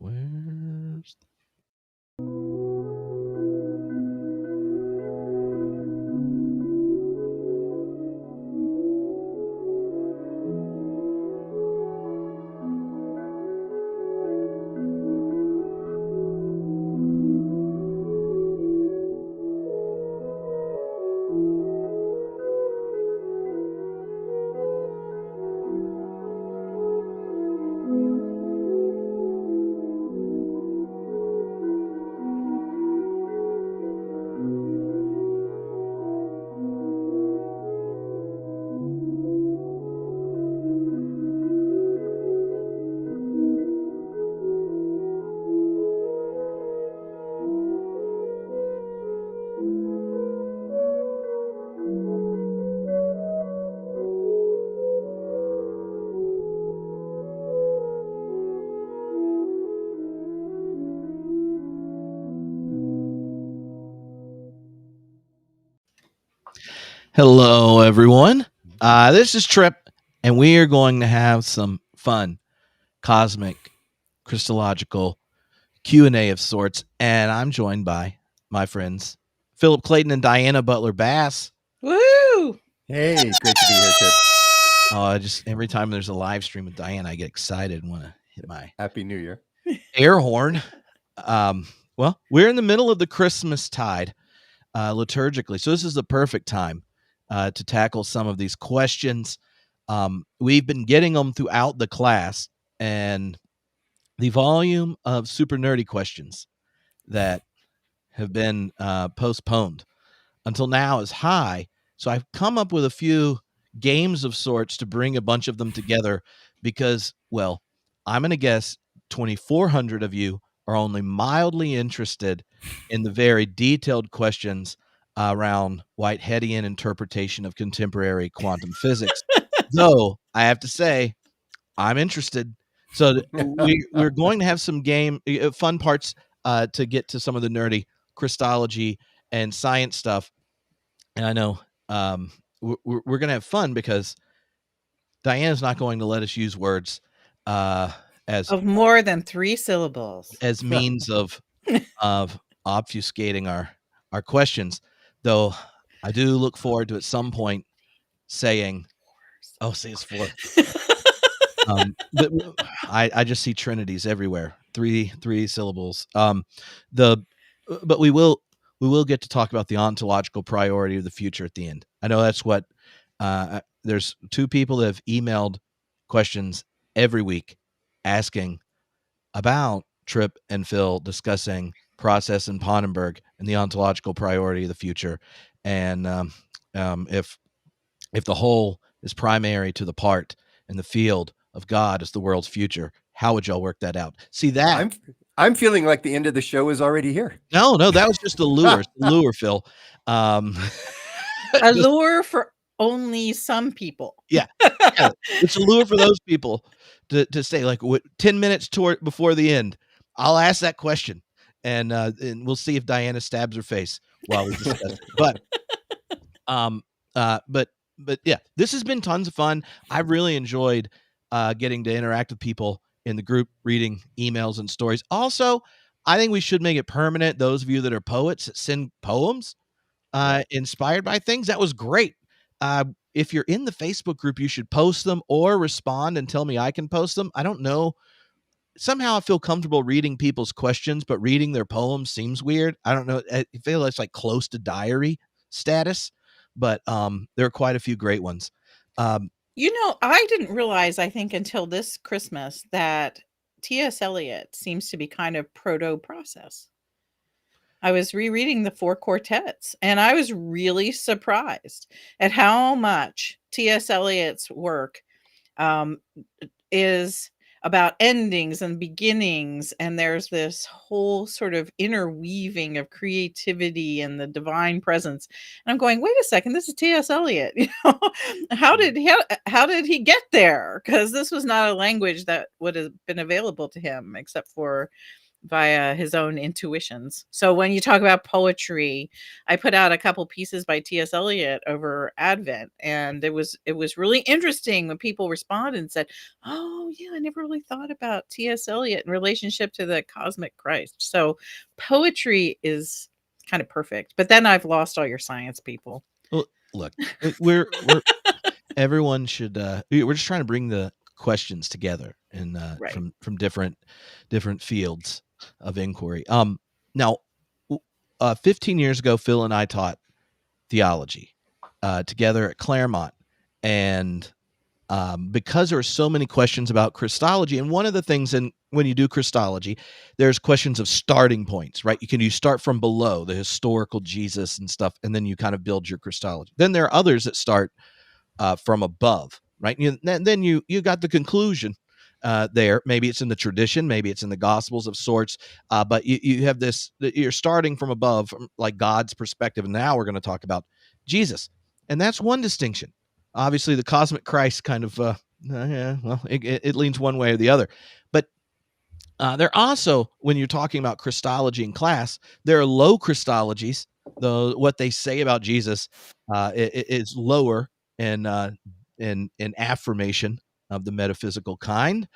Where's Hello, everyone. This is Trip, and we are going to have some fun, cosmic, Christological Q&A of sorts. And I'm joined by my friends Philip Clayton and Diana Butler Bass. Woo! Hey, great to be here, Chip. Just every time there's a live stream with Diana, I get excited and want to hit my Happy New Year. air horn. Well, we're in the middle of the Christmas tide liturgically, so this is the perfect time to tackle some of these questions. We've been getting them throughout the class, and the volume of super nerdy questions that have been postponed until now is high. So I've come up with a few games of sorts to bring a bunch of them together because, well, I'm going to guess 2,400 of you are only mildly interested in the very detailed questions around Whiteheadian interpretation of contemporary quantum physics. Though I have to say, I'm interested. So we're going to have some fun parts to get to some of the nerdy Christology and science stuff. And I know we're going to have fun because Diana's not going to let us use words as Of more than 3 syllables. as means of obfuscating our questions. Though I do look forward to at some point saying, "Oh, say it's 4." I just see trinities everywhere. Three syllables. But we will get to talk about the ontological priority of the future at the end. I know that's what there's 2 people that have emailed questions every week asking about Tripp and Phil discussing process in Pannenberg and the ontological priority of the future, and if the whole is primary to the part and the field of God is the world's future, how would y'all work that out? See that? I'm feeling like the end of the show is already here. No, that was just a lure. Lure, Phil. A lure for only some people. Yeah, it's a lure for those people to say, like, 10 minutes before the end, I'll ask that question, and we'll see if Diana stabs her face while we discuss it. But yeah, this has been tons of fun. I really enjoyed getting to interact with people in the group, reading emails and stories. Also, I think we should make it permanent. Those of you that are poets that send poems inspired by things, that was great. If you're in the Facebook group, you should post them or respond and tell me I can post them. I don't know. Somehow I feel comfortable reading people's questions, but reading their poems seems weird. I don't know. I feel it's like close to diary status, but there are quite a few great ones. I didn't realize, I think until this Christmas, that T.S. Eliot seems to be kind of proto-process. I was rereading the 4 quartets, and I was really surprised at how much T.S. Eliot's work is about endings and beginnings, and there's this whole sort of interweaving of creativity and the divine presence. And I'm going, wait a second, this is T.S. Eliot. How did he get there? Because this was not a language that would have been available to him except for via his own intuitions. So when you talk about poetry, I put out a couple pieces by T.S. Eliot over Advent, and it was really interesting when people responded and said, "Oh, yeah, I never really thought about T.S. Eliot in relationship to the cosmic Christ." So poetry is kind of perfect. But then I've lost all your science people. Well, look, we're everyone should. We're just trying to bring the questions together and Right. from different fields of inquiry. Now, 15 years ago, Phil and I taught theology together at Claremont, and because there are so many questions about Christology, and one of the things when you do Christology, there's questions of starting points, right? You start from below the historical Jesus and stuff, and then you kind of build your Christology. Then there are others that start from above, right? Then you got the conclusion there. Maybe it's in the tradition, maybe it's in the Gospels of sorts, but you have this. You're starting from above, from like God's perspective. And now we're going to talk about Jesus, and that's one distinction. Obviously, the cosmic Christ kind of, yeah, well, it leans one way or the other, but. There also, when you're talking about Christology in class, there are low Christologies. What they say about Jesus is lower in affirmation of the metaphysical kind,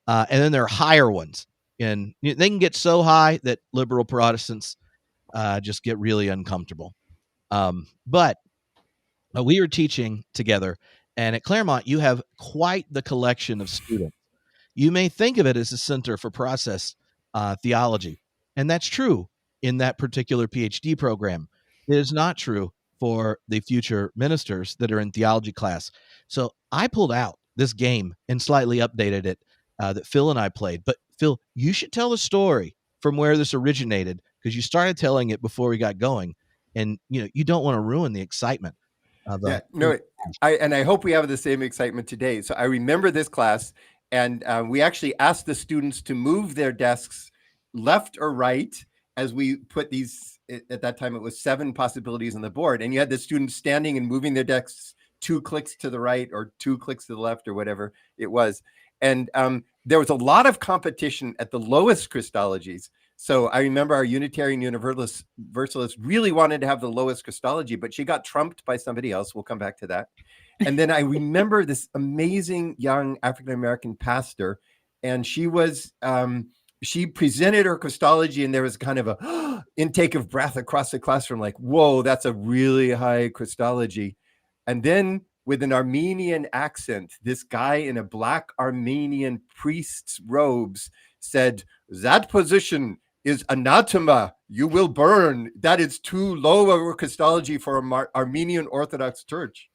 and then there are higher ones, and they can get so high that liberal Protestants just get really uncomfortable. But we were teaching together, and at Claremont, you have quite the collection of students. You may think of it as a center for process theology, and that's true in that particular PhD program. It is not true for the future ministers that are in theology class. So I pulled out this game and slightly updated it that Phil and I played. But Phil, you should tell the story from where this originated, because you started telling it before we got going, and you don't want to ruin the excitement of Yeah, no, I hope we have the same excitement today. So I remember this class, and we actually asked the students to move their desks left or right as we put these. At that time, it was 7 possibilities on the board, and you had the students standing and moving their desks 2 clicks to the right or 2 clicks to the left or whatever it was. And there was a lot of competition at the lowest Christologies. So I remember our Unitarian Universalist really wanted to have the lowest Christology, but she got trumped by somebody else. We'll come back to that. And then I remember this amazing young African-American pastor, and she presented her Christology, and there was kind of a intake of breath across the classroom, like, whoa, that's a really high Christology. And then with an Armenian accent, this guy in a black Armenian priest's robes said, "That position is anathema. You will burn. That is too low of a Christology for an Armenian Orthodox Church."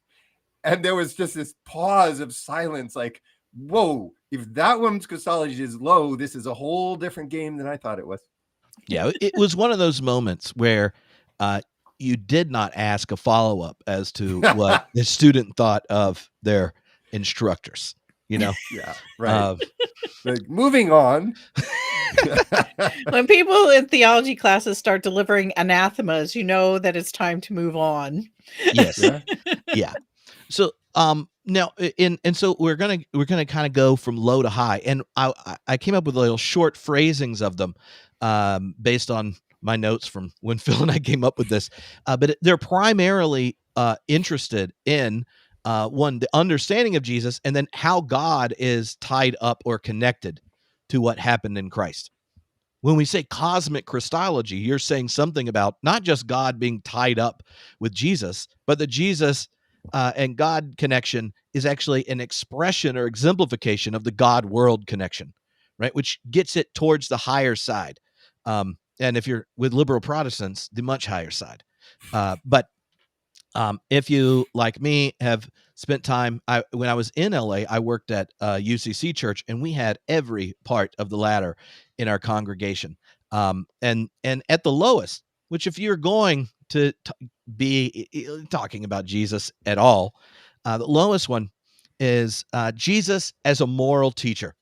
And there was just this pause of silence, like, whoa, if that woman's Christology is low, this is a whole different game than I thought it was. Yeah, it was one of those moments where you did not ask a follow-up as to what the student thought of their instructors, Yeah, right. Like, moving on. When people in theology classes start delivering anathemas, you know that it's time to move on. Yes. Yeah. So now and so we're gonna kind of go from low to high, and I came up with little short phrasings of them based on my notes from when Phil and I came up with this, but they're primarily interested in one, the understanding of Jesus, and then how God is tied up or connected to what happened in Christ. When we say cosmic Christology, you're saying something about not just God being tied up with Jesus, but that Jesus and God connection is actually an expression or exemplification of the God-world connection, right? Which gets it towards the higher side. And if you're with liberal Protestants, the much higher side. But if you, like me, have spent time, when I was in LA, I worked at UCC Church, and we had every part of the ladder in our congregation. And at the lowest, which if you're going to be talking about Jesus at all, the lowest one is Jesus as a moral teacher.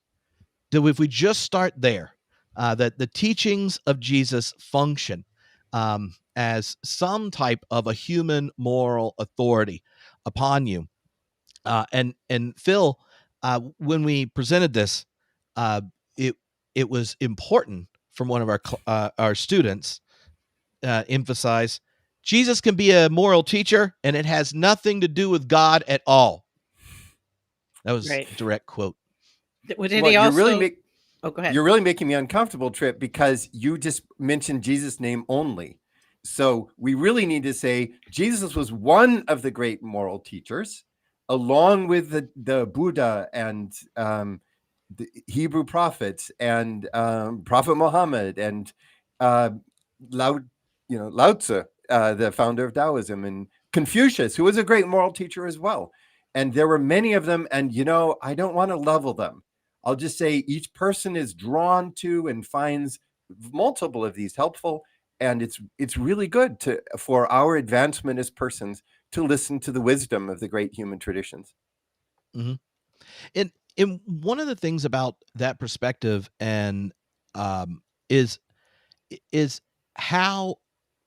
So if we just start there, that the teachings of Jesus function as some type of a human moral authority upon you. And Phil, when we presented this, it was important from one of our students emphasize Jesus can be a moral teacher, and it has nothing to do with God at all. That was Right. a direct quote. Did Well, he you're also? really Oh, go ahead. You're really making me uncomfortable, Trip, because you just mentioned Jesus' name only. So we really need to say Jesus was one of the great moral teachers, along with the Buddha and the Hebrew prophets and Prophet Muhammad and Lao Tzu, the founder of Taoism, and Confucius, who was a great moral teacher as well. And there were many of them. And, I don't want to level them. I'll just say each person is drawn to and finds multiple of these helpful. And it's really good for our advancement as persons to listen to the wisdom of the great human traditions. Mm-hmm. And one of the things about that perspective and is how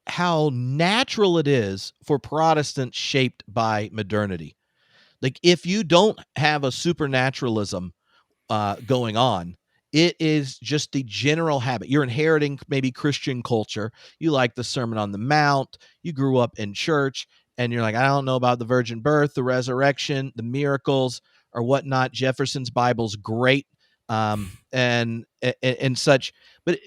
natural it is for Protestants shaped by modernity. Like, if you don't have a supernaturalism going on, it is just the general habit. You're inheriting maybe Christian culture. You like the Sermon on the Mount. You grew up in church, and you're like, I don't know about the virgin birth, the resurrection, the miracles, or whatnot. Jefferson's Bible's great, and such. But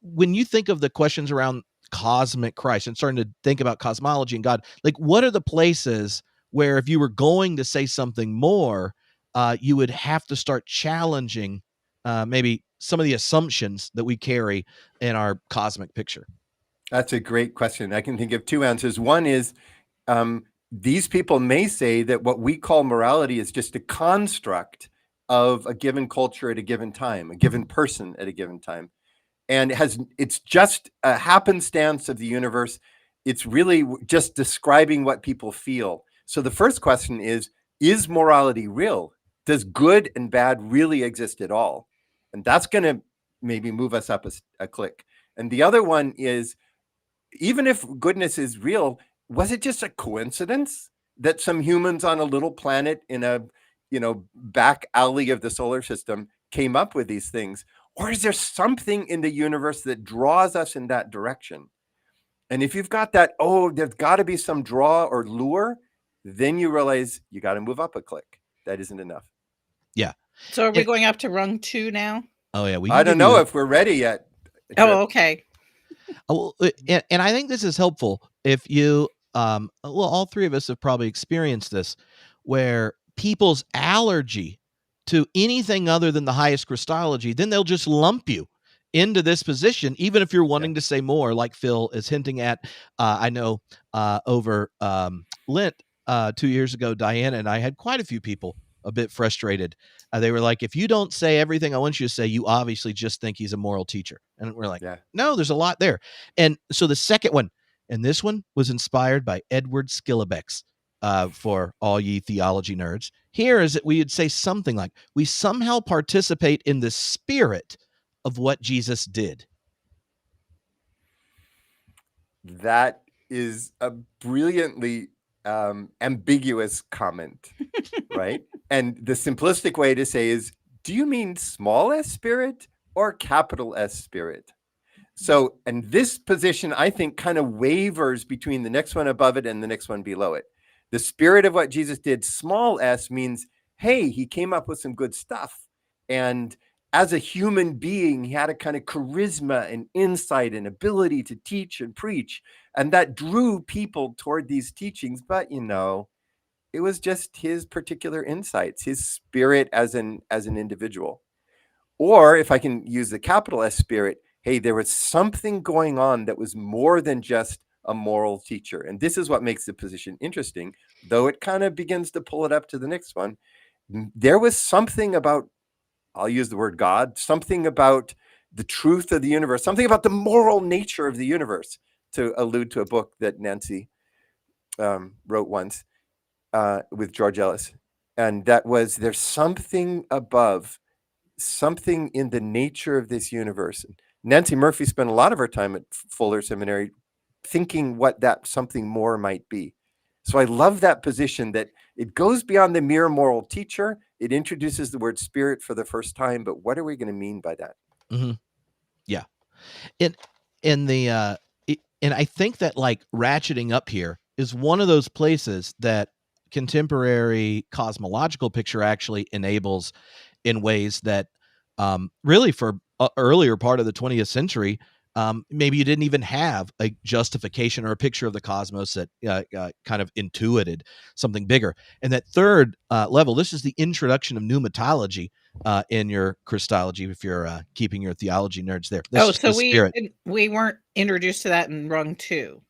when you think of the questions around cosmic Christ and starting to think about cosmology and God, like, what are the places where if you were going to say something more, you would have to start challenging maybe some of the assumptions that we carry in our cosmic picture? That's a great question. I can think of two answers. One is these people may say that what we call morality is just a construct of a given culture at a given time, a given person at a given time. And it's just a happenstance of the universe. It's really just describing what people feel. So the first question is morality real? Does good and bad really exist at all? And that's going to maybe move us up a click. And the other one is, even if goodness is real, was it just a coincidence that some humans on a little planet in a back alley of the solar system came up with these things? Or is there something in the universe that draws us in that direction? And if you've got that, there's got to be some draw or lure, then you realize you got to move up a click. That isn't enough. Yeah. So are we going up to Rung 2 now? Oh, yeah. I don't know if we're ready yet. Oh, okay. And I think this is helpful if you, all three of us have probably experienced this, where people's allergy to anything other than the highest Christology, then they'll just lump you into this position, even if you're wanting to say more, like Phil is hinting at. I know over Lent 2 years ago, Diana and I had quite a few people a bit frustrated. They were like, if you don't say everything I want you to say, you obviously just think he's a moral teacher. And we're like, no, there's a lot there. And so the second one, and this one was inspired by Edward Skillebeck's, for all ye theology nerds. Here is that we would say something like, we somehow participate in the spirit of what Jesus did. That is a brilliantly ambiguous comment, right? And the simplistic way to say is, do you mean small s spirit or capital S spirit? So, and this position, I think, kind of wavers between the next one above it and the next one below it. The spirit of what Jesus did, small s, means, hey, he came up with some good stuff. And as a human being, he had a kind of charisma and insight and ability to teach and preach. And that drew people toward these teachings. But, it was just his particular insights, his spirit as an individual. Or if I can use the capital S spirit, hey, there was something going on that was more than just a moral teacher. And this is what makes the position interesting, though it kind of begins to pull it up to the next one. There was something about, I'll use the word God, something about the truth of the universe, something about the moral nature of the universe, to allude to a book that Nancy wrote once with George Ellis. And that was, there's something above, something in the nature of this universe. Nancy Murphy spent a lot of her time at Fuller Seminary thinking what that something more might be. So I love that position, that it goes beyond the mere moral teacher. It introduces the word spirit for the first time, but what are we going to mean by that? Mm-hmm. Yeah. in the and I think that like ratcheting up here is one of those places that contemporary cosmological picture actually enables in ways that really for earlier part of the 20th century, maybe you didn't even have a justification or a picture of the cosmos that kind of intuited something bigger. And that third level, this is the introduction of pneumatology in your Christology, if you're keeping your theology nerds there. That's just so the spirit. we weren't introduced to that in Rung 2.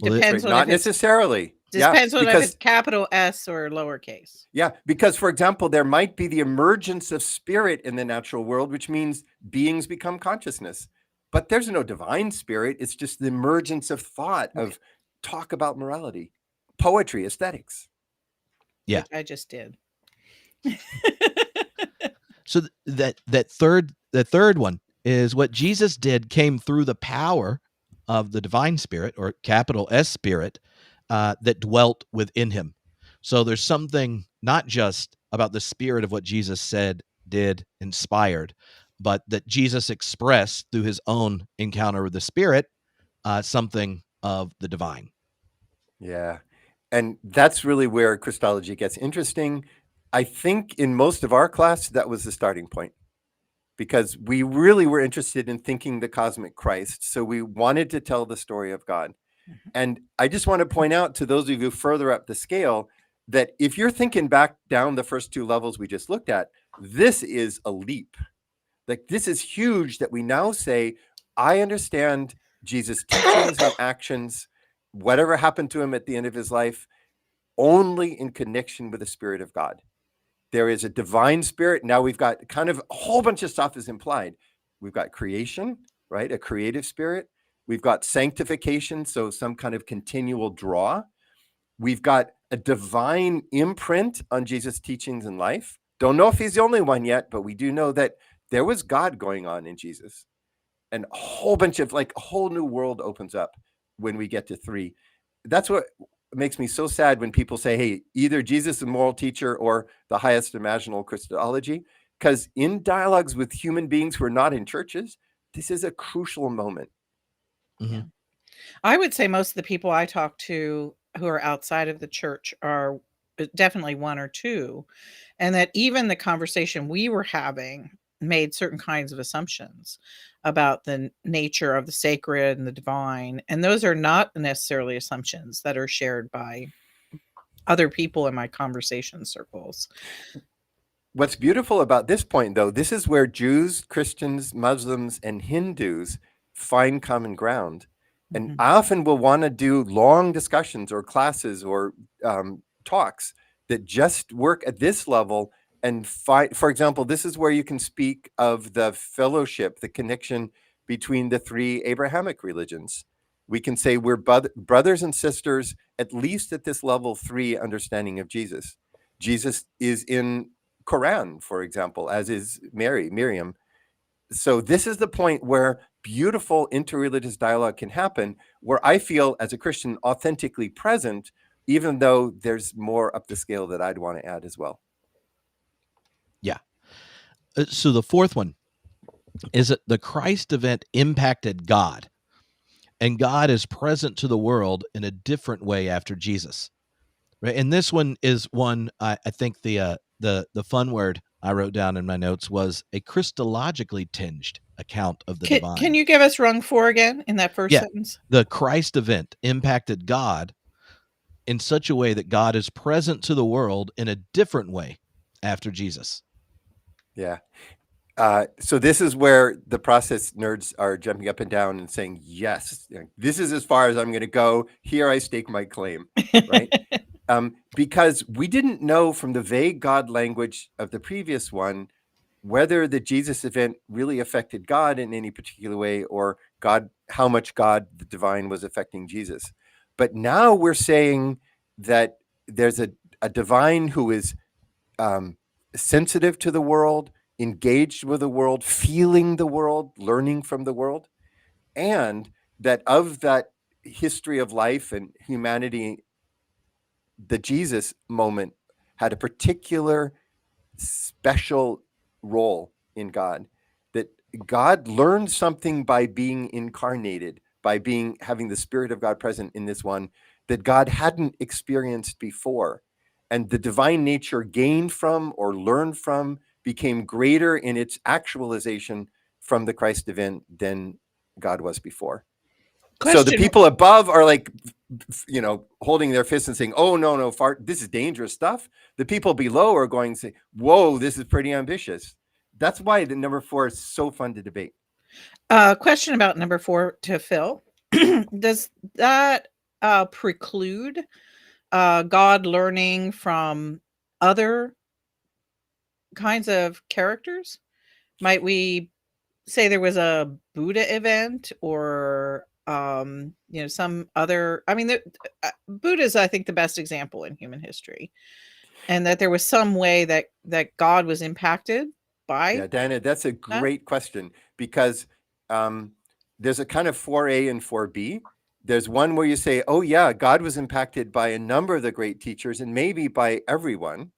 Well, Depends on Not if it's necessarily. Yeah, depends on if because it's capital S or lowercase. yeah, because for example, there might be the emergence of spirit in the natural world, which means beings become consciousness. But there's no divine spirit. It's just the emergence of thought, Okay. of talk about morality, poetry, aesthetics. Yeah. Which I just did. So that third one is what Jesus did came through the power of the divine spirit, or capital S spirit, that dwelt within him. So there's something not just about the spirit of what Jesus said, did, inspired, but that Jesus expressed through his own encounter with the spirit, something of the divine. Yeah. And that's really where Christology gets interesting. I think in most of our class, that was the starting point, because we really were interested in thinking the cosmic Christ. So we wanted to tell the story of God. And I just want to point out to those of you further up the scale that if you're thinking back down the first two levels we just looked at, this is a leap. Like, this is huge that we now say, I understand Jesus' teachings and actions, whatever happened to him at the end of his life, only in connection with the Spirit of God. There is a divine spirit. Now we've got kind of a whole bunch of stuff is implied. We've got creation, right? A creative spirit. We've got sanctification, so some kind of continual draw. We've got a divine imprint on Jesus' teachings and life. Don't know if he's the only one yet, but we do know that there was God going on in Jesus. And a whole bunch of, like, a whole new world opens up when we get to 3. That's what makes me so sad when people say, hey, either Jesus is a moral teacher or the highest imaginable Christology. Because in dialogues with human beings who are not in churches, this is a crucial moment. Mm-hmm. Yeah. I would say most of the people I talk to who are outside of the church are definitely 1 or 2, and that even the conversation we were having made certain kinds of assumptions about the nature of the sacred and the divine, and those are not necessarily assumptions that are shared by other people in my conversation circles. What's beautiful about this point, though, this is where Jews, Christians, Muslims, and Hindus find common ground. And I often will want to do long discussions or classes or talks that just work at this level and find, for example, this is where you can speak of the fellowship, the connection between the 3 Abrahamic religions. We can say we're brothers and sisters, at least at this level 3 understanding of Jesus. Jesus is in Quran, for example, as is Miriam. So this is the point where beautiful interreligious dialogue can happen, where I feel as a Christian authentically present, even though there's more up the scale that I'd want to add as well. Yeah. So the fourth one is that the Christ event impacted God, and God is present to the world in a different way after Jesus. Right, and this one is one I think the fun word I wrote down in my notes was a Christologically tinged account of the divine. Can you give us Rung 4 again in that first sentence? The Christ event impacted God in such a way that God is present to the world in a different way after Jesus. Yeah. So this is where the process nerds are jumping up and down and saying, yes, this is as far as I'm going to go. Here I stake my claim, right? Because we didn't know from the vague God language of the previous one whether the Jesus event really affected God in any particular way, or God, how much God, the divine, was affecting Jesus. But now we're saying that there's a divine who is sensitive to the world, engaged with the world, feeling the world, learning from the world, and that of that history of life and humanity, the Jesus moment had a particular special role in God, that God learned something by being incarnated, by having the Spirit of God present in this one that God hadn't experienced before. And the divine nature gained from or learned from became greater in its actualization from the Christ event than God was before. So the Question. people above are like, holding their fists and saying, "Oh, no, this is dangerous stuff." The people below are going to say, "Whoa, this is pretty ambitious." That's why the number 4 is so fun to debate. Question about number 4 to Phil. Does that preclude God learning from other kinds of characters? Might we say there was a Buddha event or some other, I mean, Buddha is, I think, the best example in human history, and that there was some way that God was impacted by Yeah, Diana, that's a that. great question, because there's a kind of 4A and 4B. There's one where you say, oh yeah, God was impacted by a number of the great teachers and maybe by everyone.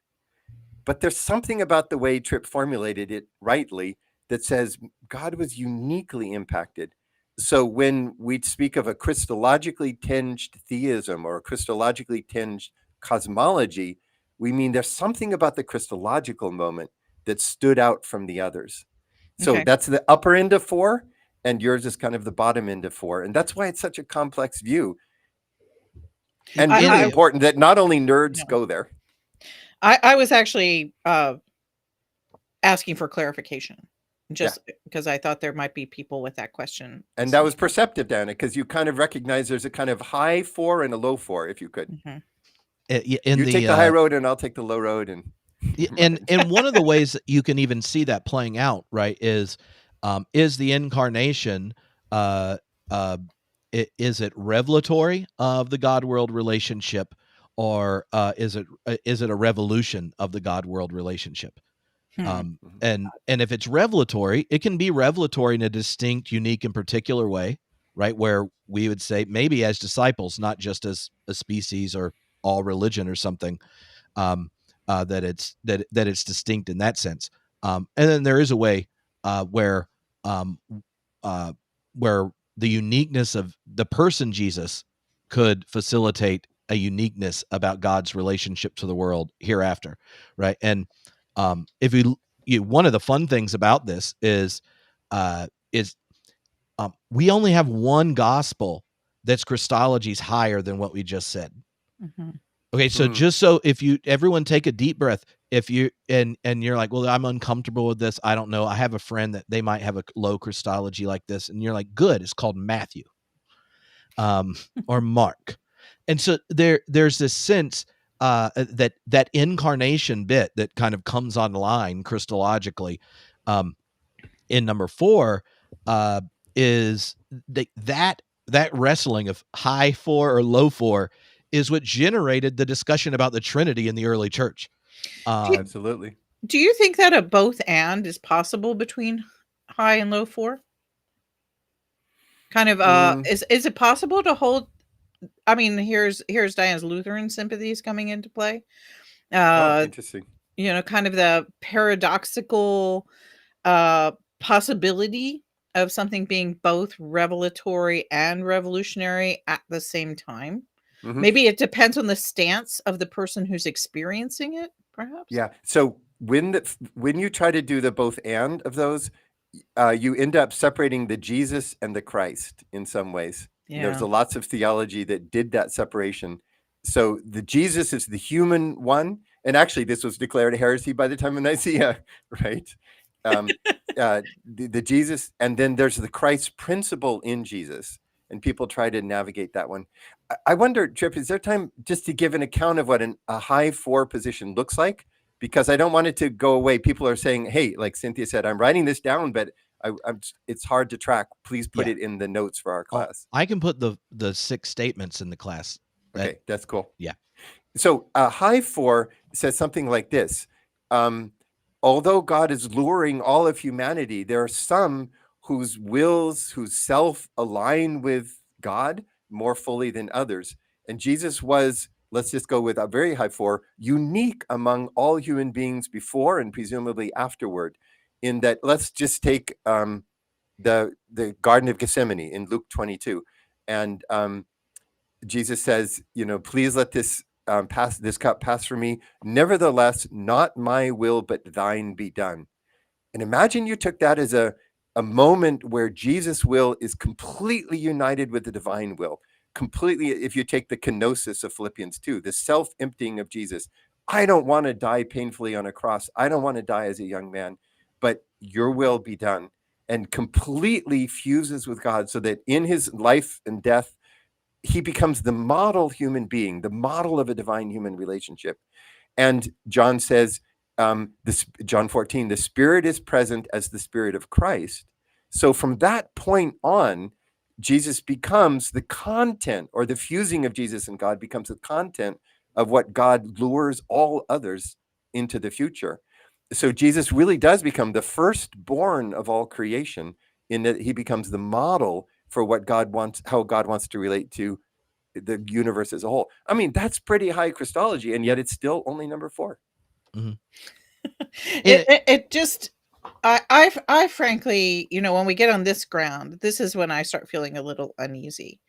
But there's something about the way Tripp formulated it rightly that says God was uniquely impacted. So when we speak of a Christologically tinged theism or a Christologically tinged cosmology, we mean there's something about the Christological moment that stood out from the others. So Okay. that's the upper end of 4, and yours is kind of the bottom end of 4. And that's why it's such a complex view. And really important that not only nerds go there. I was actually asking for clarification, just because I thought there might be people with that question. And that was perceptive, Dana, because you kind of recognize there's a kind of high 4 and a low 4, if you could. Mm-hmm. You take the high road and I'll take the low road. And one of the ways that you can even see that playing out, right, is the incarnation, is it revelatory of the God-world relationship, or is it a revolution of the God-world relationship? And if it's revelatory, it can be revelatory in a distinct, unique, and particular way, right? Where we would say maybe as disciples, not just as a species or all religion or something, that it's distinct in that sense. And then there is a way where the uniqueness of the person Jesus could facilitate a uniqueness about God's relationship to the world hereafter, right? And if one of the fun things about this is we only have one gospel that's Christology's higher than what we just said. Mm-hmm. Okay, so just so everyone take a deep breath. If you and you're like, well, I'm uncomfortable with this. I don't know. I have a friend that they might have a low Christology like this, and you're like, good. It's called Matthew, or Mark, and so there's this sense that incarnation bit that kind of comes online Christologically, in number 4, is that wrestling of high 4 or low 4 is what generated the discussion about the Trinity in the early church. Absolutely. Do you think that a both and is possible between high and low 4? Kind of, is it possible to hold? I mean, here's Diana's Lutheran sympathies coming into play. Interesting. Kind of the paradoxical possibility of something being both revelatory and revolutionary at the same time. Mm-hmm. Maybe it depends on the stance of the person who's experiencing it, perhaps. Yeah. So when you try to do the both and of those, you end up separating the Jesus and the Christ in some ways. Yeah. There's lots of theology that did that separation. So the Jesus is the human one. And actually, this was declared a heresy by the time of Nicaea, right? The Jesus, and then there's the Christ principle in Jesus. And people try to navigate that one. I wonder, Tripp, is there time just to give an account of what a high 4 position looks like? Because I don't want it to go away. People are saying, hey, like Cynthia said, I'm writing this down, but it's hard to track. Please put it in the notes for our class. I can put the 6 statements in the class. Okay, that's cool. Yeah. So high 4 says something like this. Although God is luring all of humanity, there are some whose wills, whose self align with God more fully than others. And Jesus was, let's just go with a very high 4, unique among all human beings before and presumably afterward. in that. Let's just take the Garden of Gethsemane in Luke 22, and Jesus says, please let this this cup pass from me. Nevertheless, not my will, but thine be done. And imagine you took that as a moment where Jesus' will is completely united with the divine will. Completely, if you take the kenosis of Philippians 2, the self-emptying of Jesus. I don't want to die painfully on a cross. I don't want to die as a young man, but your will be done. And completely fuses with God so that in his life and death, he becomes the model human being, the model of a divine human relationship. And John says, John 14, the Spirit is present as the Spirit of Christ. So from that point on, Jesus becomes the content, or the fusing of Jesus and God becomes the content of what God lures all others into the future. So Jesus really does become the firstborn of all creation, in that he becomes the model for what God wants, how God wants to relate to the universe as a whole. I mean, that's pretty high Christology, and yet it's still only number 4. Mhm. It just, I frankly, when we get on this ground, this is when I start feeling a little uneasy.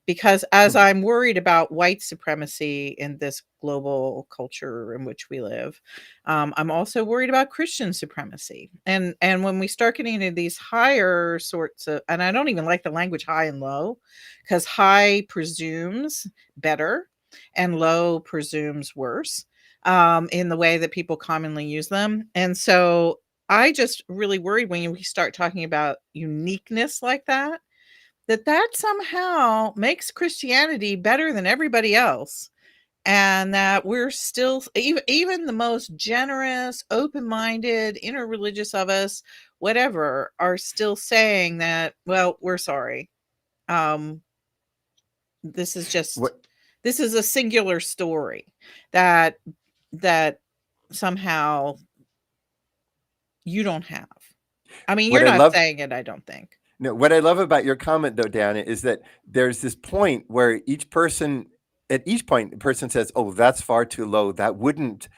Because as I'm worried about white supremacy in this global culture in which we live, I'm also worried about Christian supremacy. And when we start getting into these higher sorts of, and I don't even like the language high and low, because high presumes better and low presumes worse, in the way that people commonly use them. And so I just really worried when we start talking about uniqueness like that, that somehow makes Christianity better than everybody else, and that we're still, even the most generous, open-minded, interreligious of us, whatever, are still saying that, well, we're sorry. This is just, this is a singular story that somehow you don't have. I mean, you're not saying it, I don't think. No, what I love about your comment, though, Dana, is that there's this point where at each point, the person says, "Oh, that's far too low. That wouldn't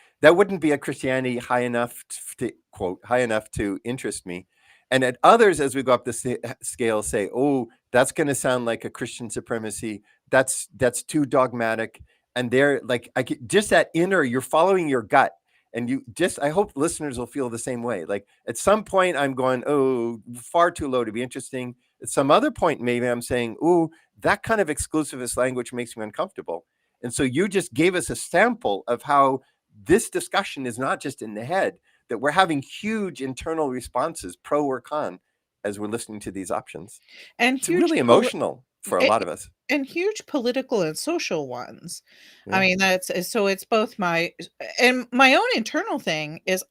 be a Christianity high enough to quote high enough to interest me." And at others, as we go up the scale, say, "Oh, that's going to sound like a Christian supremacy. That's too dogmatic." And they're like, just that inner, you're following your gut. And I hope listeners will feel the same way. Like at some point I'm going, oh, far too low to be interesting. At some other point, maybe I'm saying, oh, that kind of exclusivist language makes me uncomfortable. And so you just gave us a sample of how this discussion is not just in the head, that we're having huge internal responses, pro or con, as we're listening to these options. And it's really emotional for a lot of us. And huge political and social ones. Yeah. I mean, so it's both my own internal thing is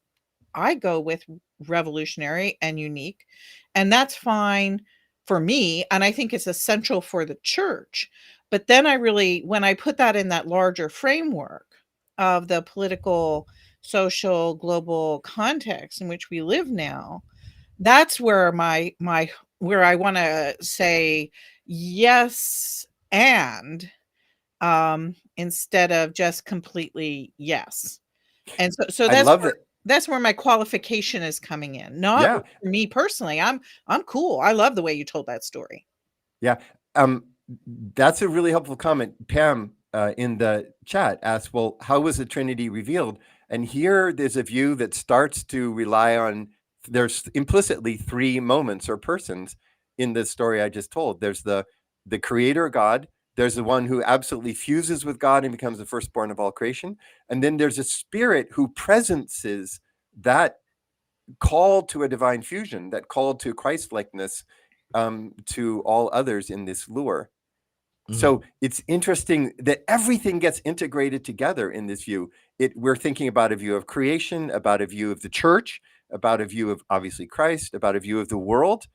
I go with revolutionary and unique, and that's fine for me. And I think it's essential for the church. But then when I put that in that larger framework of the political, social, global context in which we live now, that's where where I want to say yes, and instead of just completely yes. And so that's where my qualification is coming in. Not for me personally. I'm cool. I love the way you told that story. Yeah. That's a really helpful comment. Pam in the chat asked, well, how was the Trinity revealed? And here there's a view that starts to rely on, there's implicitly 3 moments or persons in the story I just told. There's the creator God. There's the one who absolutely fuses with God and becomes the firstborn of all creation. And then there's a spirit who presences that call to a divine fusion, that call to Christ-likeness to all others in this lure. Mm-hmm. So it's interesting that everything gets integrated together in this view. We're thinking about a view of creation, about a view of the church, about a view of obviously Christ, about a view of the world.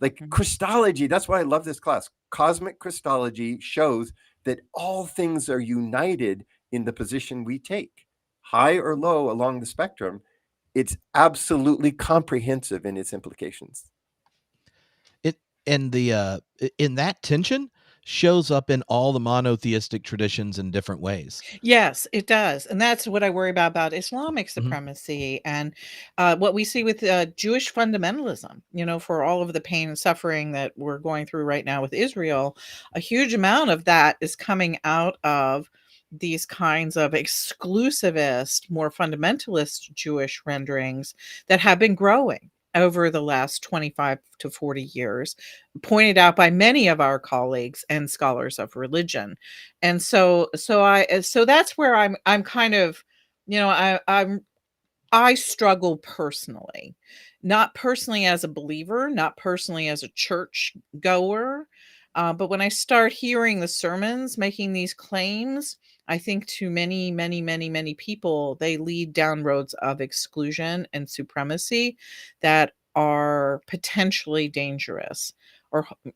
Like Christology, that's why I love this class. Cosmic Christology shows that all things are united in the position we take, high or low along the spectrum. It's absolutely comprehensive in its implications. In that tension, shows up in all the monotheistic traditions in different ways. Yes, it does, and that's what I worry about Islamic Mhm. supremacy and what we see with Jewish fundamentalism. For all of the pain and suffering that we're going through right now with Israel, a huge amount of that is coming out of these kinds of exclusivist, more fundamentalist Jewish renderings that have been growing over the last 25 to 40 years, pointed out by many of our colleagues and scholars of religion. And so that's where I'm kind of, I struggle personally, not personally as a believer, not personally as a church goer, but when I start hearing the sermons making these claims, I think to many, many, many, many people, they lead down roads of exclusion and supremacy that are potentially dangerous.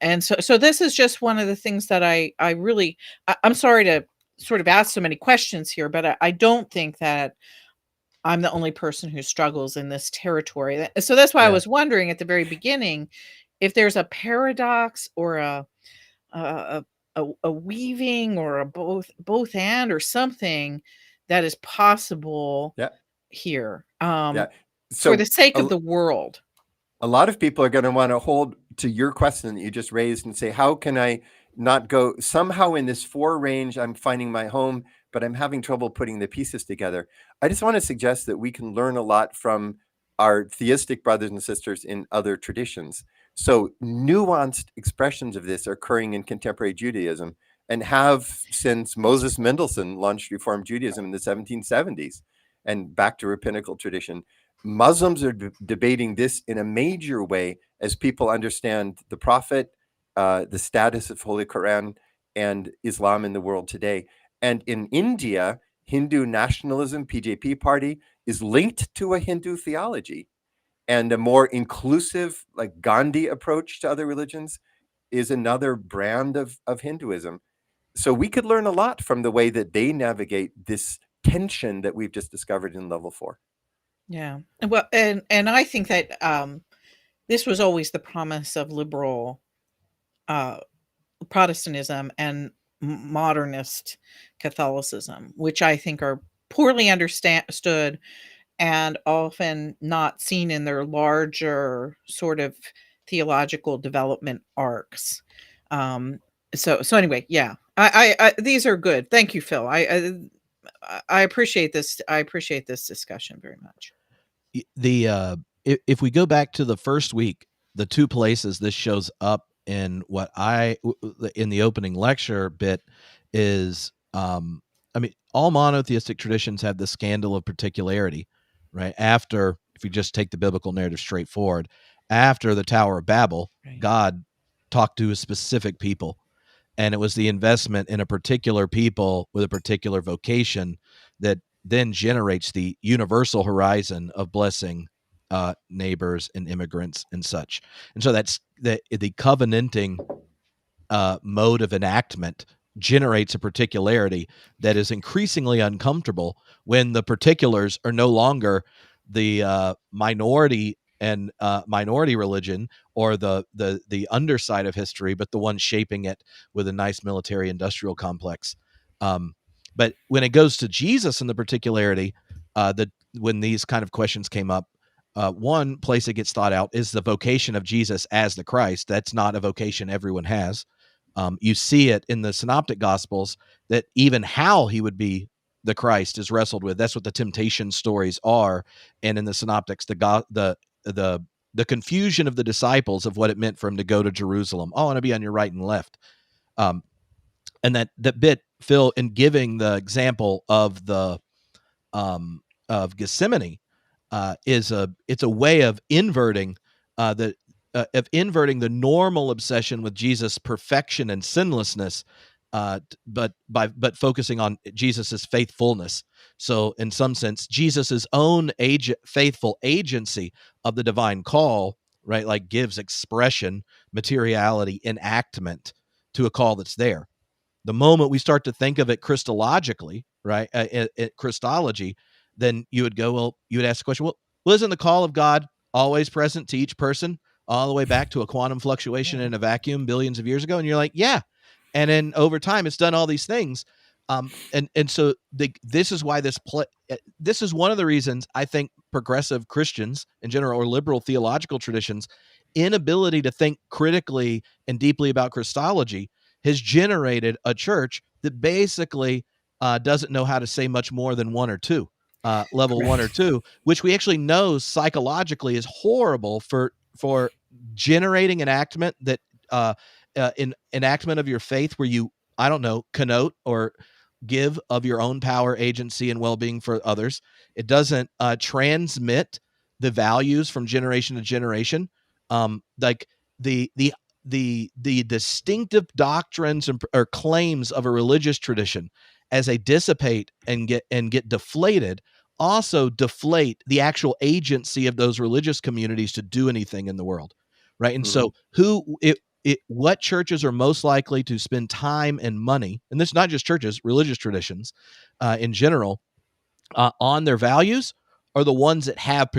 And so this is just one of the things that I really, I'm sorry to sort of ask so many questions here, but I don't think that I'm the only person who struggles in this territory. So that's why I Yeah. was wondering at the very beginning if there's a paradox or a a weaving or a both and or something that is possible Yeah. here, Yeah. for the So sake of a, the world. a lot of people are going to want to hold to your question that you just raised and say, how can I not go somehow in this four range? I'm finding my home, but I'm having trouble putting the pieces together. I just want to suggest that we can learn a lot from our theistic brothers and sisters in other traditions. So nuanced expressions of this are occurring in contemporary Judaism and have since Moses Mendelssohn launched Reform Judaism in the 1770s and back to rabbinical tradition. Muslims are debating this in a major way as people understand the Prophet, the status of Holy Quran, and Islam in the world today. And in India, Hindu nationalism, PJP party, is linked to a Hindu theology. And a more inclusive, like Gandhi approach to other religions is another brand of Hinduism. So we could learn a lot from the way that they navigate this tension that we've just discovered in level 4. Yeah. Well, and I think that this was always the promise of liberal uh Protestantism and modernist Catholicism, which I think are poorly understood and often not seen in their larger sort of theological development arcs. Um, so anyway, yeah, I these are good. Thank you, Phil. I appreciate this. I appreciate this discussion very much. If we go back to the first week, the two places this shows up in in the opening lecture bit is, I mean, all monotheistic traditions have the scandal of particularity, right? After, if you just take the biblical narrative straightforward, after the Tower of Babel, Right. God talked to a specific people, and it was the investment in a particular people with a particular vocation that then generates the universal horizon of blessing neighbors and immigrants and such. And so that's the covenanting mode of enactment generates a particularity that is increasingly uncomfortable when the particulars are no longer the minority and minority religion or the underside of history, but the one shaping it with a nice military industrial complex. But when it goes to Jesus and the particularity, that when these kind of questions came up, one place it gets thought out is the vocation of Jesus as the Christ. That's not a vocation everyone has. You see it in the synoptic gospels that even how he would be the Christ is wrestled with. That's what the temptation stories are. And in the synoptics, the confusion of the disciples of what it meant for him to go to Jerusalem. Oh, I want to be on your right and left. And that bit, Phil, in giving the example of the of Gethsemane, it's a way of inverting the normal obsession with Jesus' perfection and sinlessness, but focusing on Jesus's faithfulness. So, in some sense, Jesus's own faithful agency of the divine call, right, like gives expression, materiality, enactment to a call that's there. The moment we start to think of it Christologically, right, Christology, then you would go, well, you would ask the question, well, isn't the call of God always present to each person all the way back to a quantum fluctuation Yeah. in a vacuum billions of years ago? And you're like, yeah. And then over time, it's done all these things. And so this is why this is one of the reasons I think progressive Christians in general, or liberal theological traditions, inability to think critically and deeply about Christology has generated a church that basically doesn't know how to say much more than one or two, level Correct. 1 or 2, which we actually know psychologically is horrible for generating enactment that in enactment of your faith where you, I don't know, connote or give of your own power, agency, and well-being for others. It doesn't transmit the values from generation to generation. Like the distinctive doctrines or claims of a religious tradition, as they dissipate and get deflated, also deflate the actual agency of those religious communities to do anything in the world, right? And so what churches are most likely to spend time and money, and this is not just churches, religious traditions in general, on their values, are the ones that have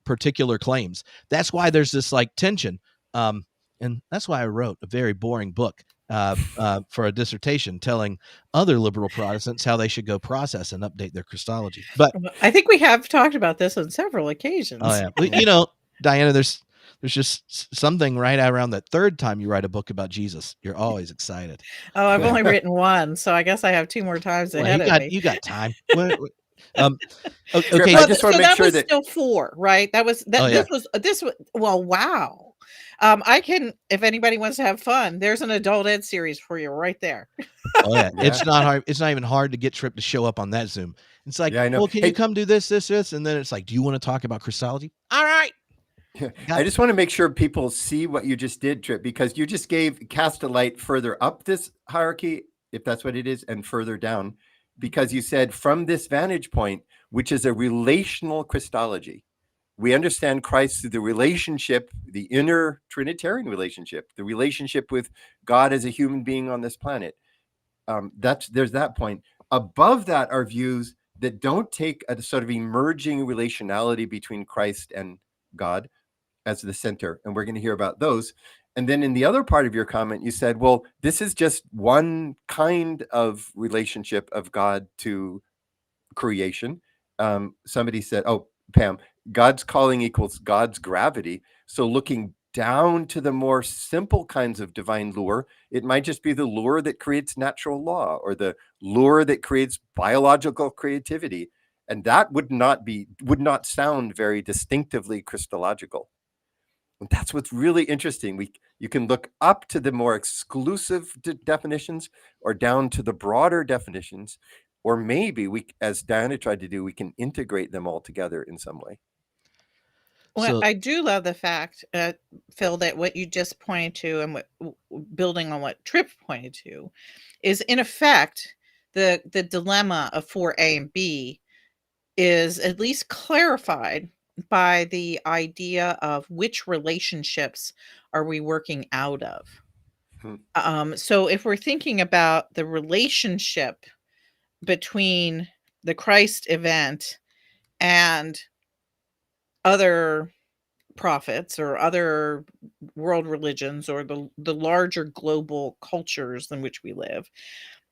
particular claims. That's why there's this like tension. And that's why I wrote a very boring book for a dissertation telling other liberal Protestants how they should go process and update their Christology. But I think we have talked about this on several occasions. oh yeah, well, you know, Diana, there's just something right around that third time you write a book about Jesus, you're always excited. Oh, I've only written one, so I guess I have 2 more times ahead of me. You got time. Trip, Okay, I just want to make that sure was that still 4, right? That was that. Oh, yeah. This was well, wow. I can, if anybody wants to have fun, there's an adult ed series for you right there. Oh yeah. Yeah. It's not hard. It's not even hard to get Trip to show up on that Zoom. It's like, Yeah, I know. well, can Hey- you come do this, and then it's like, do you want to talk about Christology? All right. I just want to make sure people see what you just did, Trip, because you just cast a light further up this hierarchy, if that's what it is, and further down, because you said from this vantage point, which is a relational Christology, we understand Christ through the relationship, the inner Trinitarian relationship, the relationship with God as a human being on this planet. There's that point. Above that are views that don't take a sort of emerging relationality between Christ and God as the center. And we're going to hear about those. And then in the other part of your comment, you said, well, this is just one kind of relationship of God to creation. Somebody said, oh, Pam, God's calling equals God's gravity. So looking down to the more simple kinds of divine lure, it might just be the lure that creates natural law or the lure that creates biological creativity. And that would not sound very distinctively Christological. And that's what's really interesting. You can look up to the more exclusive definitions or down to the broader definitions, or maybe as Diana tried to do, we can integrate them all together in some way. Well, I do love the fact, Phil, that what you just pointed to and building on what Tripp pointed to is in effect the dilemma of 4A and B is at least clarified by the idea of which relationships are we working out of. So if we're thinking about the relationship between the Christ event and other prophets or other world religions or the larger global cultures in which we live,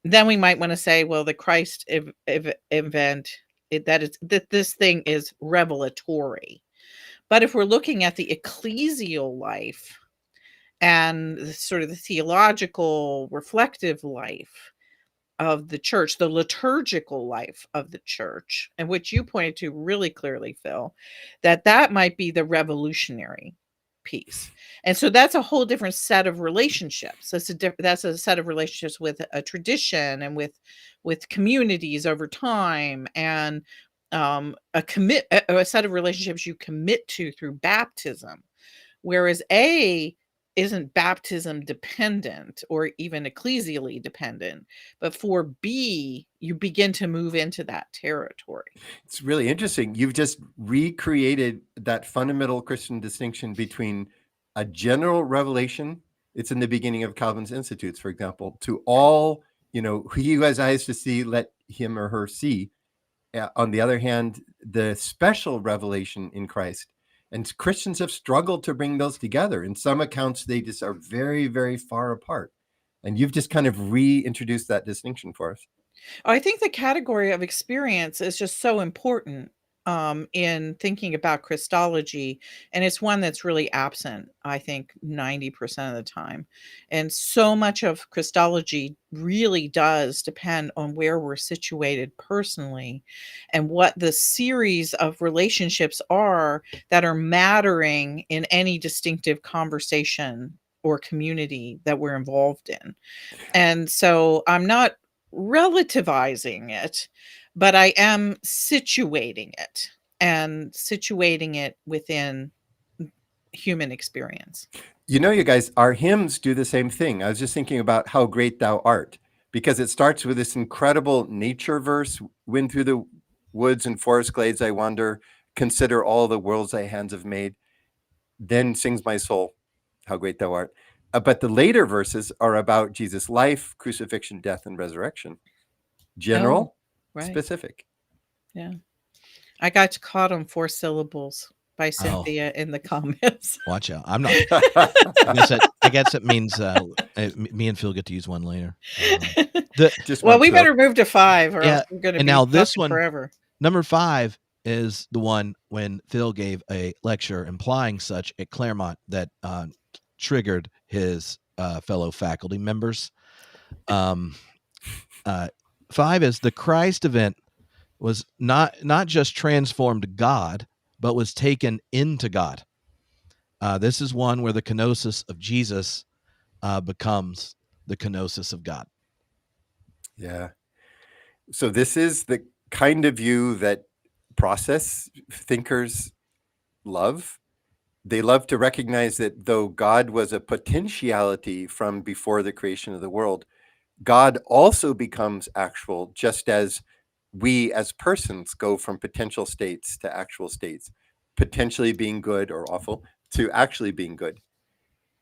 then we might want to say, well, the Christ event, that this thing is revelatory. But if we're looking at the ecclesial life and sort of the theological reflective life of the church, the liturgical life of the church, and which you pointed to really clearly, Phil, that might be the revolutionary piece. And so that's a whole different set of relationships. That's a set of relationships with a tradition and with communities over time, and a set of relationships you commit to through baptism. Whereas A isn't baptism dependent or even ecclesially dependent, but for B, you begin to move into that territory. It's really interesting. You've just recreated that fundamental Christian distinction between a general revelation. It's in the beginning of Calvin's Institutes, for example, to all, he who has eyes to see, let him or her see. On the other hand, the special revelation in Christ. And Christians have struggled to bring those together. In some accounts, they just are very, very far apart. And you've just kind of reintroduced that distinction for us. I think the category of experience is just so important in thinking about Christology, and it's one that's really absent, I think, 90% of the time. And so much of Christology really does depend on where we're situated personally and what the series of relationships are that are mattering in any distinctive conversation or community that we're involved in. And so I'm not relativizing it, but I am situating it and situating it within human experience. You know, you guys, our hymns do the same thing. I was just thinking about how great thou art, because it starts with this incredible nature verse: wind through the woods and forest glades I wander, consider all the worlds thy hands have made. Then sings my soul, how great thou art. But the later verses are about Jesus' life, crucifixion, death, and resurrection. General, Right. specific. Yeah. I got caught on 4 syllables by Oh, Cynthia in the comments. watch out. I'm not. I guess it means me and Phil get to use one later. Just Well, want we to. better move to 5 or Yeah, else we're going to and be now this talking one, forever. number 5 is the one when Phil gave a lecture implying such at Claremont that triggered his fellow faculty members. 5 is the Christ event was not just transformed God, but was taken into God. This is one where the kenosis of Jesus becomes the kenosis of God. Yeah. So this is the kind of view that process thinkers love. They love to recognize that though God was a potentiality from before the creation of the world, God also becomes actual, just as we as persons go from potential states to actual states, potentially being good or awful to actually being good.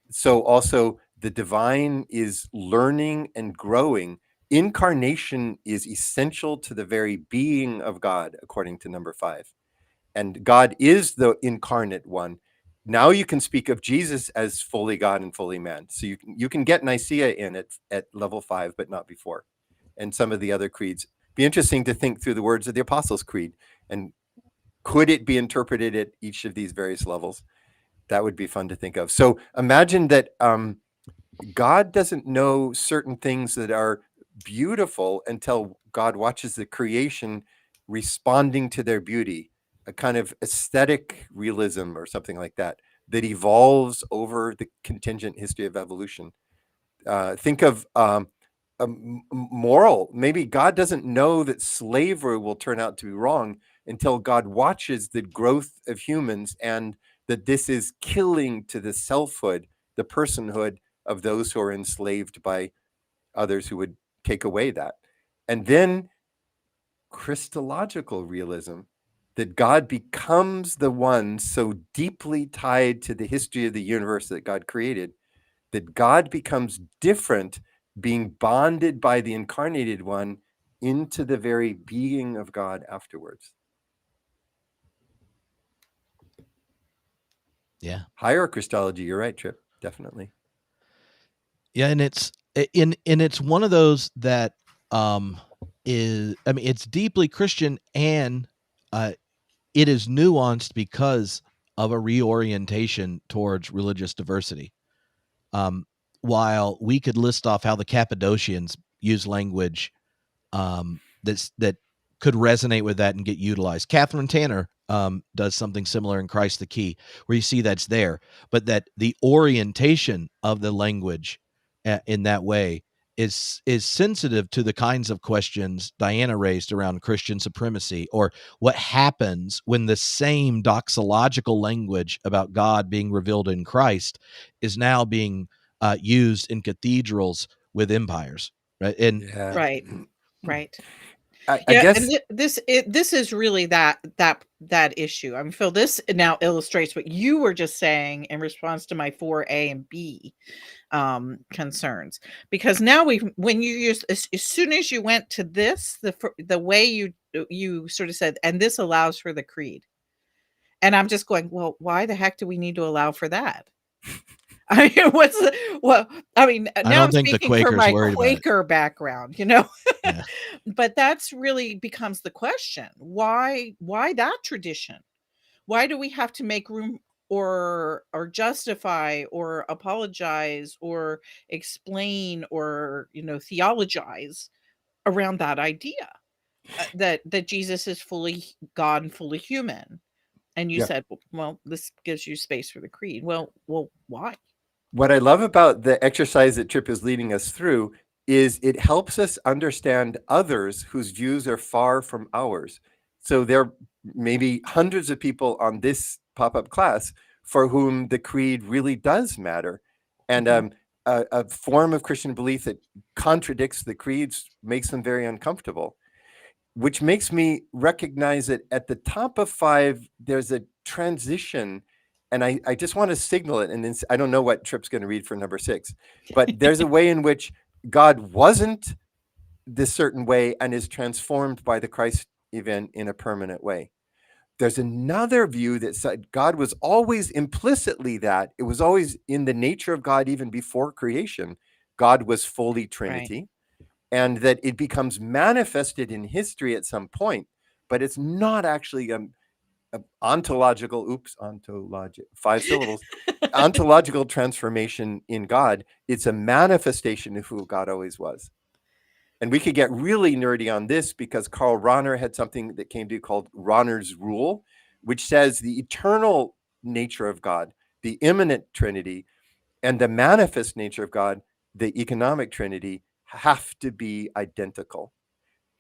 So also the divine is learning and growing. Incarnation is essential to the very being of God, according to number 5. And God is the incarnate one. Now you can speak of Jesus as fully God and fully man. So you can get Nicaea in at level 5, but not before. And some of the other creeds. Be interesting to think through the words of the Apostles' Creed, and could it be interpreted at each of these various levels? That would be fun to think of. So imagine that God doesn't know certain things that are beautiful until God watches the creation responding to their beauty, a kind of aesthetic realism or something like that, that evolves over the contingent history of evolution. Think of moral. Maybe God doesn't know that slavery will turn out to be wrong until God watches the growth of humans, and that this is killing to the selfhood, the personhood of those who are enslaved by others who would take away that. And then Christological realism, that God becomes the one so deeply tied to the history of the universe that God created, that God becomes different, being bonded by the incarnated one into the very being of God afterwards. Yeah. Higher Christology, you're right, Trip, definitely. Yeah, and it's one of those that is, I mean, it's deeply Christian, and it is nuanced because of a reorientation towards religious diversity. While we could list off how the Cappadocians use language that could resonate with that and get utilized. Catherine Tanner does something similar in Christ the Key, where you see that's there, but that the orientation of the language in that way is sensitive to the kinds of questions Diana raised around Christian supremacy, or what happens when the same doxological language about God being revealed in Christ is now being used in cathedrals with empires, right? And Yeah. Right. I Yeah, guess and this is really that issue. I mean, Phil, this now illustrates what you were just saying in response to my 4A and B concerns, because now when you use, as soon as you went to this, the way you sort of said, and this allows for the creed, and I'm just going, well, why the heck do we need to allow for that? I mean, I mean, I now I'm don't think the speaking for Quaker's my worried about it. Quaker background, you know? Yeah. But that's really becomes the question. Why that tradition? Why do we have to make room or justify or apologize or explain or, theologize around that idea, that Jesus is fully God and fully human? And you Yeah. said, well, this gives you space for the creed. Well, why? What I love about the exercise that Tripp is leading us through is it helps us understand others whose views are far from ours. So there may be hundreds of people on this pop-up class for whom the creed really does matter. And Mhm. a form of Christian belief that contradicts the creeds makes them very uncomfortable, which makes me recognize that at the top of 5, there's a transition. And I just want to signal it. And then I don't know what Tripp's going to read for number 6, but there's a way in which God wasn't this certain way and is transformed by the Christ event in a permanent way. There's another view that said God was always implicitly that. It was always in the nature of God, even before creation. God was fully Trinity. And that it becomes manifested in history at some point, but it's not actually ontological, 5 syllables, ontological transformation in God. It's a manifestation of who God always was. And we could get really nerdy on this because Karl Rahner had something that came to be called Rahner's rule, which says the eternal nature of God, the immanent Trinity, and the manifest nature of God, the economic Trinity, have to be identical.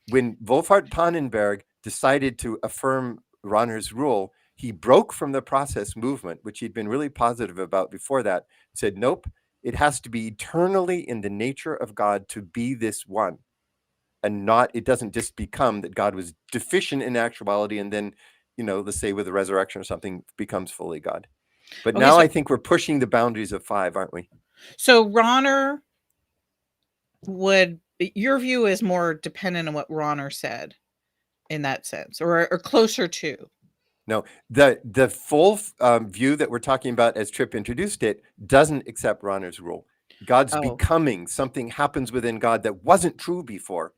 When Wolfhart Pannenberg decided to affirm Rahner's rule, he broke from the process movement, which he'd been really positive about before that, said, nope, it has to be eternally in the nature of God to be this one. And it doesn't just become that God was deficient in actuality and then, let's say with the resurrection or something, becomes fully God. But Okay, now I think we're pushing the boundaries of 5, aren't we? so Rahner your view is more dependent on what Rahner said in that sense, or closer to. No, the full view that we're talking about as Tripp introduced it doesn't accept Rahner's rule. God's Oh, becoming, something happens within God that wasn't true before.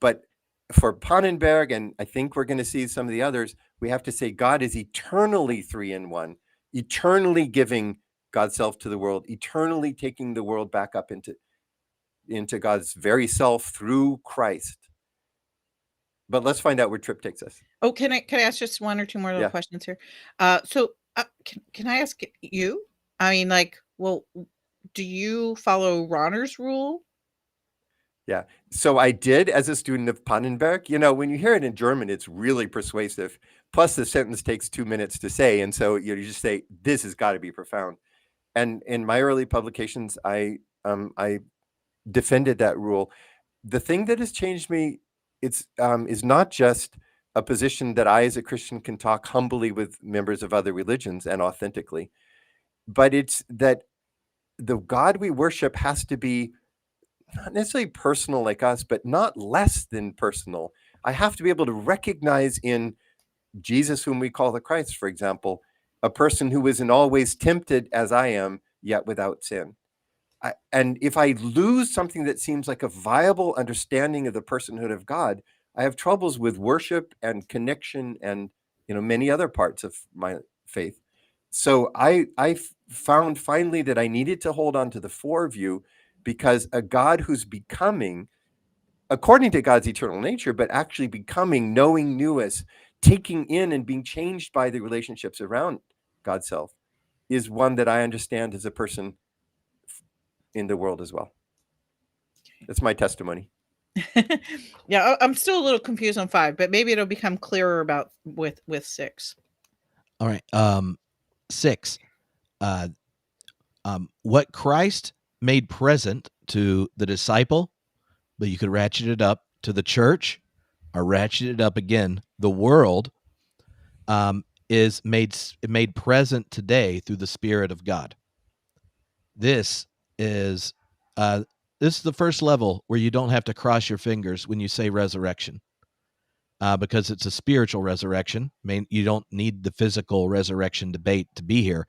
But for Pannenberg, and I think we're going to see some of the others, we have to say God is eternally 3 in 1, eternally giving God's self to the world, eternally taking the world back up into God's very self through Christ. But let's find out where Tripp takes us. oh, can I ask just one or two more little Yeah. questions here? So can I ask you? I mean, well, do you follow Rahner's rule? Yeah. So I did as a student of Pannenberg. When you hear it in German, it's really persuasive. Plus, the sentence takes 2 minutes to say. And so you just say, this has got to be profound. And in my early publications, I defended that rule. The thing that has changed me is not just a position that I, as a Christian, can talk humbly with members of other religions and authentically, but it's that the God we worship has to be not necessarily personal like us, but not less than personal. I have to be able to recognize in Jesus, whom we call the Christ, for example, a person who is in all ways tempted as I am, yet without sin. And if I lose something that seems like a viable understanding of the personhood of God, I have troubles with worship and connection and many other parts of my faith. So I found finally that I needed to hold on to the 4 view, because a God who's becoming, according to God's eternal nature, but actually becoming, knowing newest, taking in and being changed by the relationships around God's self, is one that I understand as a person in the world as well. That's my testimony. Yeah, I'm still a little confused on 5, but maybe it'll become clearer about with 6. All right. 6. What Christ made present to the disciple, but you could ratchet it up to the church or ratchet it up again, the world, is made present today through the Spirit of God. This is the first level where you don't have to cross your fingers when you say resurrection, because it's a spiritual resurrection. I mean, you don't need the physical resurrection debate to be here.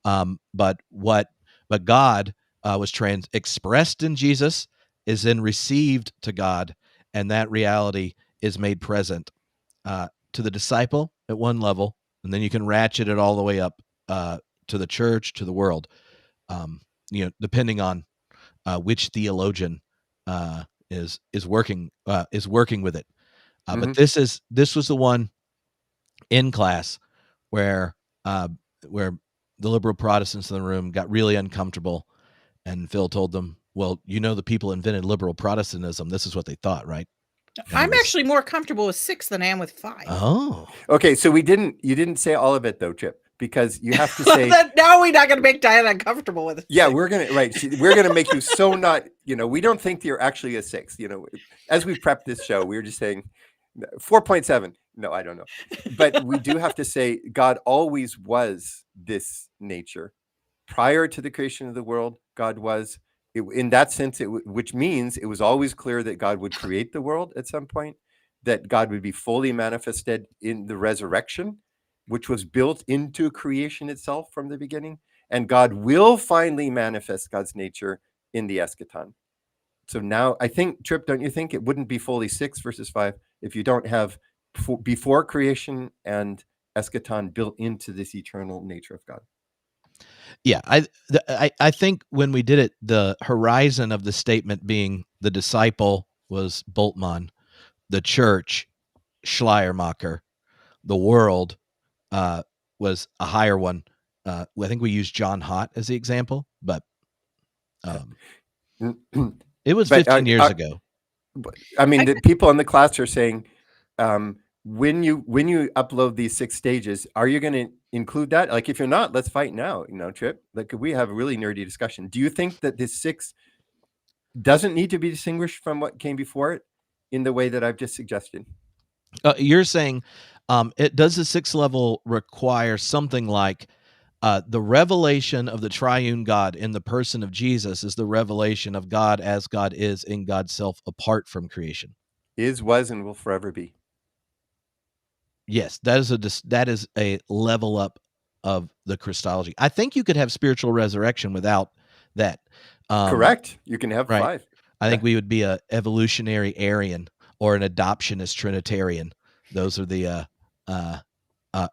But what but God was expressed in Jesus, is then received to God, and that reality is made present to the disciple at one level, and then you can ratchet it all the way up to the church, to the world, depending on which theologian is working with it. But this was the one in class where the liberal Protestants in the room got really uncomfortable, and Phil told them, "Well, the people invented liberal Protestantism. This is what they thought, right?" I'm actually more comfortable with 6 than I am with 5. Oh, okay. So you didn't say all of it though, Chip, because you have to say now we're not going to make Diana uncomfortable with it. Yeah, we're gonna make you so not. We don't think you're actually a 6. As we prepped this show, we were just saying 4.7. No, I don't know, but we do have to say God always was this nature. Prior to the creation of the world, God was. In that sense, which means it was always clear that God would create the world at some point, that God would be fully manifested in the resurrection, which was built into creation itself from the beginning, and God will finally manifest God's nature in the eschaton. So now I think, Trip, don't you think it wouldn't be fully 6 versus 5 if you don't have before creation and eschaton built into this eternal nature of God? Yeah, I think when we did it, the horizon of the statement being the disciple was Bultmann, the church Schleiermacher, the world was a higher one. I think we used John Hott as the example, but it was 15 years ago. I mean, the people in the class are saying, when you upload these 6 stages, are you going to include that? Like, if you're not, let's fight now, Trip. Like, we have a really nerdy discussion. Do you think that this 6 doesn't need to be distinguished from what came before it in the way that I've just suggested? You're saying, does the 6th level require something like the revelation of the triune God in the person of Jesus is the revelation of God as God is in God's self apart from creation? Is, was, and will forever be. Yes, that is a level up of the Christology. I think you could have spiritual resurrection without that. Correct. You can have right. 5. I think we would be a evolutionary Arian or an adoptionist Trinitarian. Those are the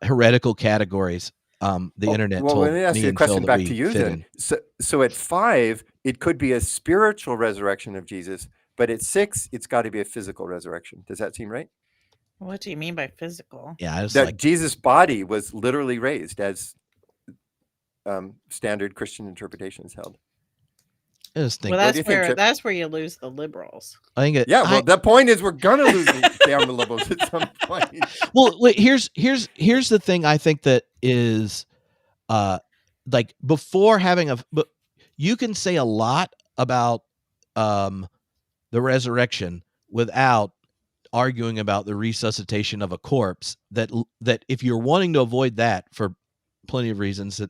heretical categories. The internet told let me ask me you a and Phil question that back we to you fit then. in. So at 5, it could be a spiritual resurrection of Jesus, but at 6, it's got to be a physical resurrection. Does that seem right? What do you mean by physical? Yeah, that Jesus' body was literally raised, as standard Christian interpretations held. Well, that's where you lose the liberals. I think the point is we're gonna lose the liberals at some point. Well, wait, here's the thing. I think that is, like, before having but you can say a lot about the resurrection without arguing about the resuscitation of a corpse. That if you're wanting to avoid that for plenty of reasons, that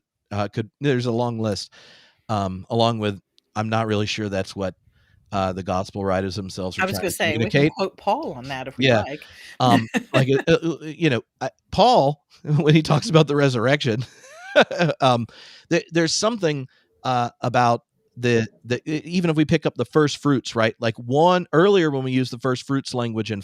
there's a long list. Along with, I'm not really sure that's what the gospel writers themselves are trying to communicate. We can quote Paul on that if we like. Paul, when he talks about the resurrection, there's something about the even if we pick up the first fruits, right? Like earlier when we used the first fruits language in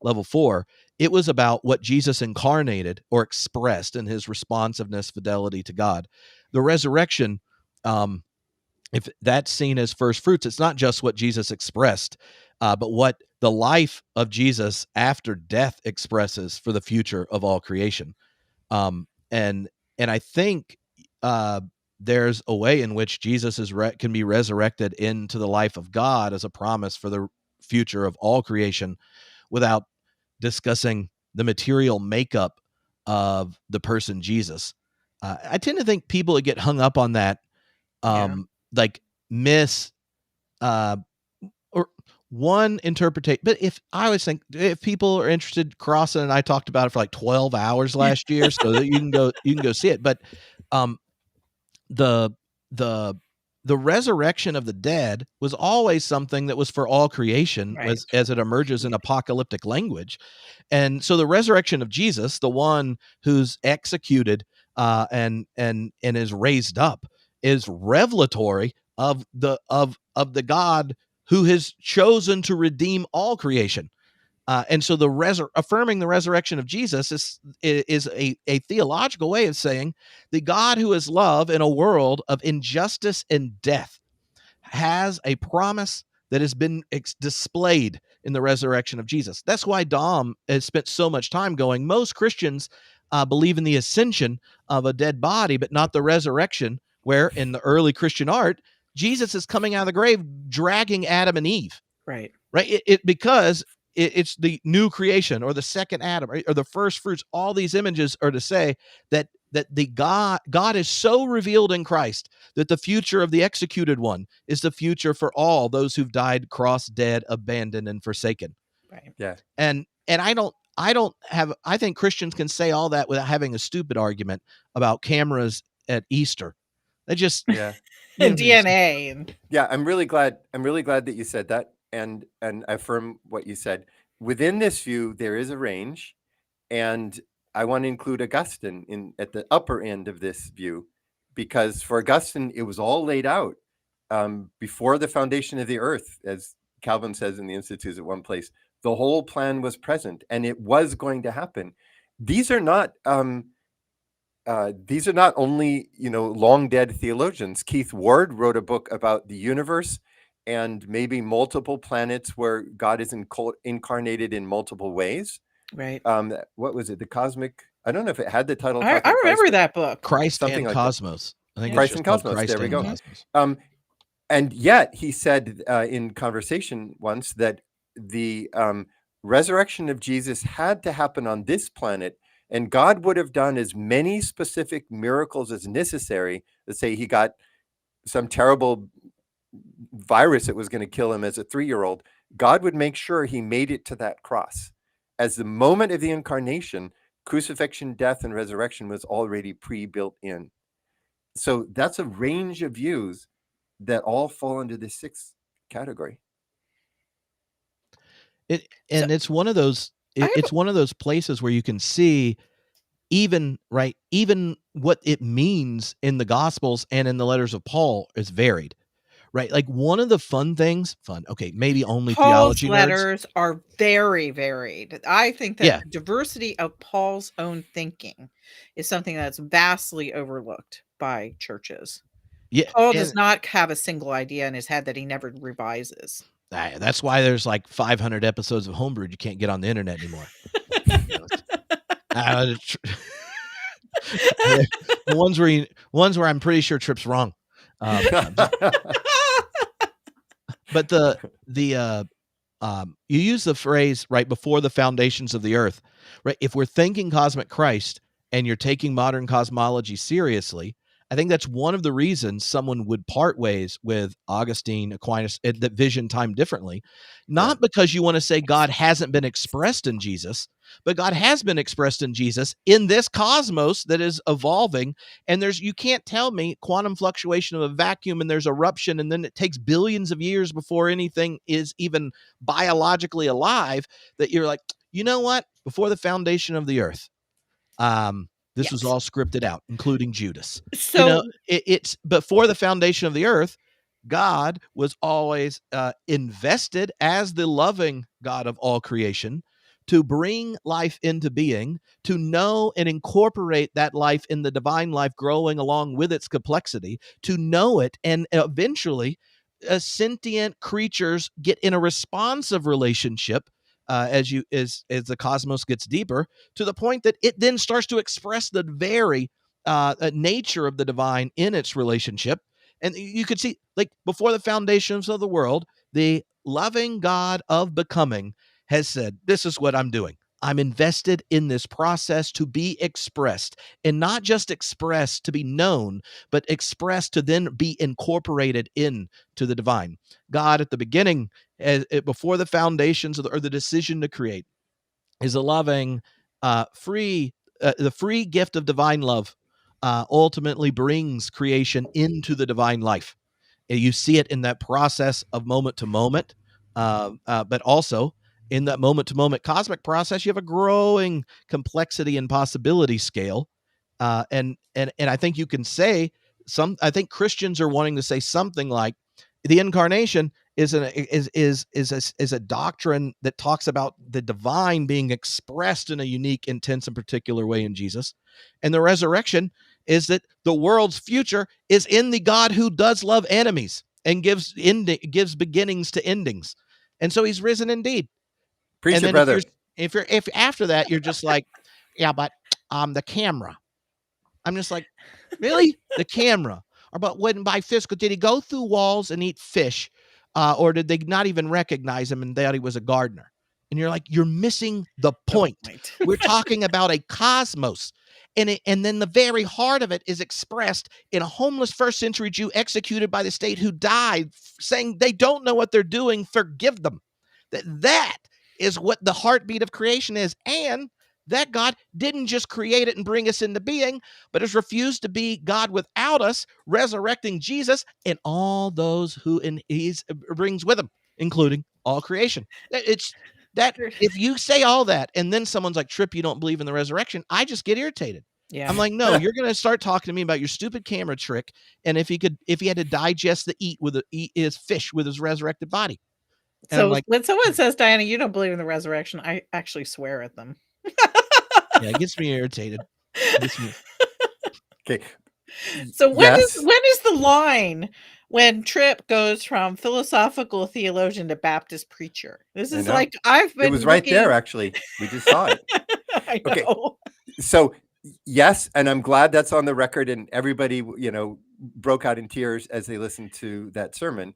level 4, it was about what Jesus incarnated or expressed in his responsiveness, fidelity to God. The resurrection, if that's seen as first fruits, it's not just what Jesus expressed, but what the life of Jesus after death expresses for the future of all creation. And I think there's a way in which Jesus can be resurrected into the life of God as a promise for the future of all creation without discussing the material makeup of the person Jesus. I tend to think people that get hung up on that like miss or one interpretation. But if I always think, if people are interested, Crossan and I talked about it for like 12 hours last year, so that you can go see it. But the resurrection of the dead was always something that was for all creation, right, as it emerges in apocalyptic language. And so the resurrection of Jesus, the one who's executed and is raised up, is revelatory of the God who has chosen to redeem all creation. And so affirming the resurrection of Jesus is a theological way of saying the God who is love in a world of injustice and death has a promise that has been displayed in the resurrection of Jesus. That's why Dom has spent so much time going, most Christians believe in the ascension of a dead body, but not the resurrection, where in the early Christian art, Jesus is coming out of the grave, dragging Adam and Eve. Right. Because it's the new creation or the second Adam or the first fruits. All these images are to say that the God is so revealed in Christ that the future of the executed one is the future for all those who've died, crossed, dead, abandoned, and forsaken. Right. Yeah. And I think Christians can say all that without having a stupid argument about cameras at Easter. They just DNA and yeah, I'm really glad that you said that, and I affirm what you said. Within this view, there is a range, and I want to include Augustine at the upper end of this view, because for Augustine, it was all laid out before the foundation of the earth, as Calvin says in the Institutes at one place. The whole plan was present, and it was going to happen. These are not only long dead theologians. Keith Ward wrote a book about the universe and maybe multiple planets where God is incarnated in multiple ways. right. What was it? The Cosmic? I don't know if it had the title. I Talking remember Christ, that book. Christ something and like that. Cosmos. I think Christ it's and just called Cosmos. Christ There we and go. Cosmos. And yet he said in conversation once that the resurrection of Jesus had to happen on this planet, and God would have done as many specific miracles as necessary. Let's say he got some terrible virus that was going to kill him as a 3-year-old. God would make sure he made it to that cross. As the moment of the incarnation, crucifixion, death, and resurrection was already pre-built in. So that's a range of views that all fall into the sixth category. It's one of those. It's one of those places where you can see even what it means in the Gospels and in the letters of Paul is varied, right? Like one of the maybe only Paul's theology nerds. letters are very varied. I think that Yeah. the diversity of Paul's own thinking is something that's vastly overlooked by churches. Yeah, Paul does not have a single idea in his head that he never revises. That's why there's like 500 episodes of Homebrewed you can't get on the internet anymore. Ones where I'm pretty sure Tripp's wrong. But you use the phrase right before the foundations of the earth, right? If we're thinking cosmic Christ and you're taking modern cosmology seriously, I think that's one of the reasons someone would part ways with Augustine, Aquinas, that vision time differently. Not because you want to say God hasn't been expressed in Jesus, but God has been expressed in Jesus in this cosmos that is evolving. And you can't tell me quantum fluctuation of a vacuum and there's eruption and then it takes billions of years before anything is even biologically alive, that you're like, you know what? Before the foundation of the earth, this was all scripted out, including Judas. So it's before the foundation of the earth, God was always invested as the loving God of all creation to bring life into being, to know and incorporate that life in the divine life growing along with its complexity, to know it, and eventually sentient creatures get in a responsive relationship as the cosmos gets deeper, to the point that it then starts to express the very nature of the divine in its relationship. And you could see, like, before the foundations of the world, the loving God of becoming has said, this is what I'm doing. I'm invested in this process to be expressed, and not just expressed to be known, but expressed to then be incorporated into the divine. God at the beginning, before the foundations or the decision to create, is a loving, the free gift of divine love ultimately brings creation into the divine life. You see it in that process of moment to moment, but also in that moment to moment cosmic process, you have a growing complexity and possibility scale. And I think you can say I think Christians are wanting to say something like the incarnation is a doctrine that talks about the divine being expressed in a unique, intense, and particular way in Jesus, and the resurrection is that the world's future is in the God who does love enemies and gives beginnings to endings, and so he's risen indeed. Preach And it, then brother. if after that you're just like, yeah, but the camera. I'm just like, really? The camera? Or but when by physical, did he go through walls and eat fish? Or did they not even recognize him and thought he was a gardener? And you're like, you're missing the point. We're talking about a cosmos. And then the very heart of it is expressed in a homeless first century Jew executed by the state who died, saying they don't know what they're doing, forgive them. That is what the heartbeat of creation is. And that God didn't just create it and bring us into being, but has refused to be God without us, resurrecting Jesus and all those who he brings with him, including all creation. It's that if you say all that and then someone's like, Tripp, you don't believe in the resurrection, I just get irritated. Yeah. I'm like, no, you're going to start talking to me about your stupid camera trick. And if he had to digest eat his fish with his resurrected body. And So like, when someone says, Diana, you don't believe in the resurrection, I actually swear at them. yeah, it gets me irritated. Okay. So when is the line when Tripp goes from philosophical theologian to Baptist preacher? This is like I've been. It was right there, actually. We just saw it. I know. Okay. So yes, and I'm glad that's on the record, and everybody, broke out in tears as they listened to that sermon.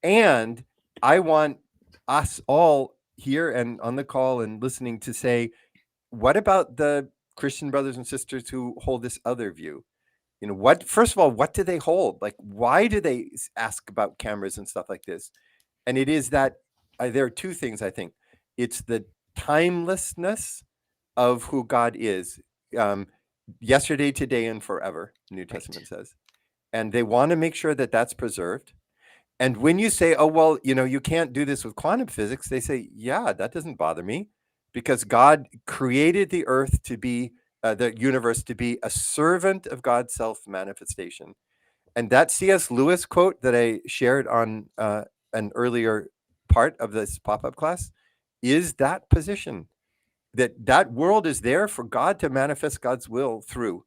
And I want us all here and on the call and listening to say, what about the Christian brothers and sisters who hold this other view? First of all, what do they hold? Like, why do they ask about cameras and stuff like this? And it is that there are two things, I think. It's the timelessness of who God is, yesterday, today, and forever, New Testament says. And they want to make sure that that's preserved. And when you say, oh, well, you can't do this with quantum physics, they say, yeah, that doesn't bother me, because God created the earth to be, the universe to be a servant of God's self-manifestation. And that C.S. Lewis quote that I shared on an earlier part of this pop-up class is that position, that world is there for God to manifest God's will through.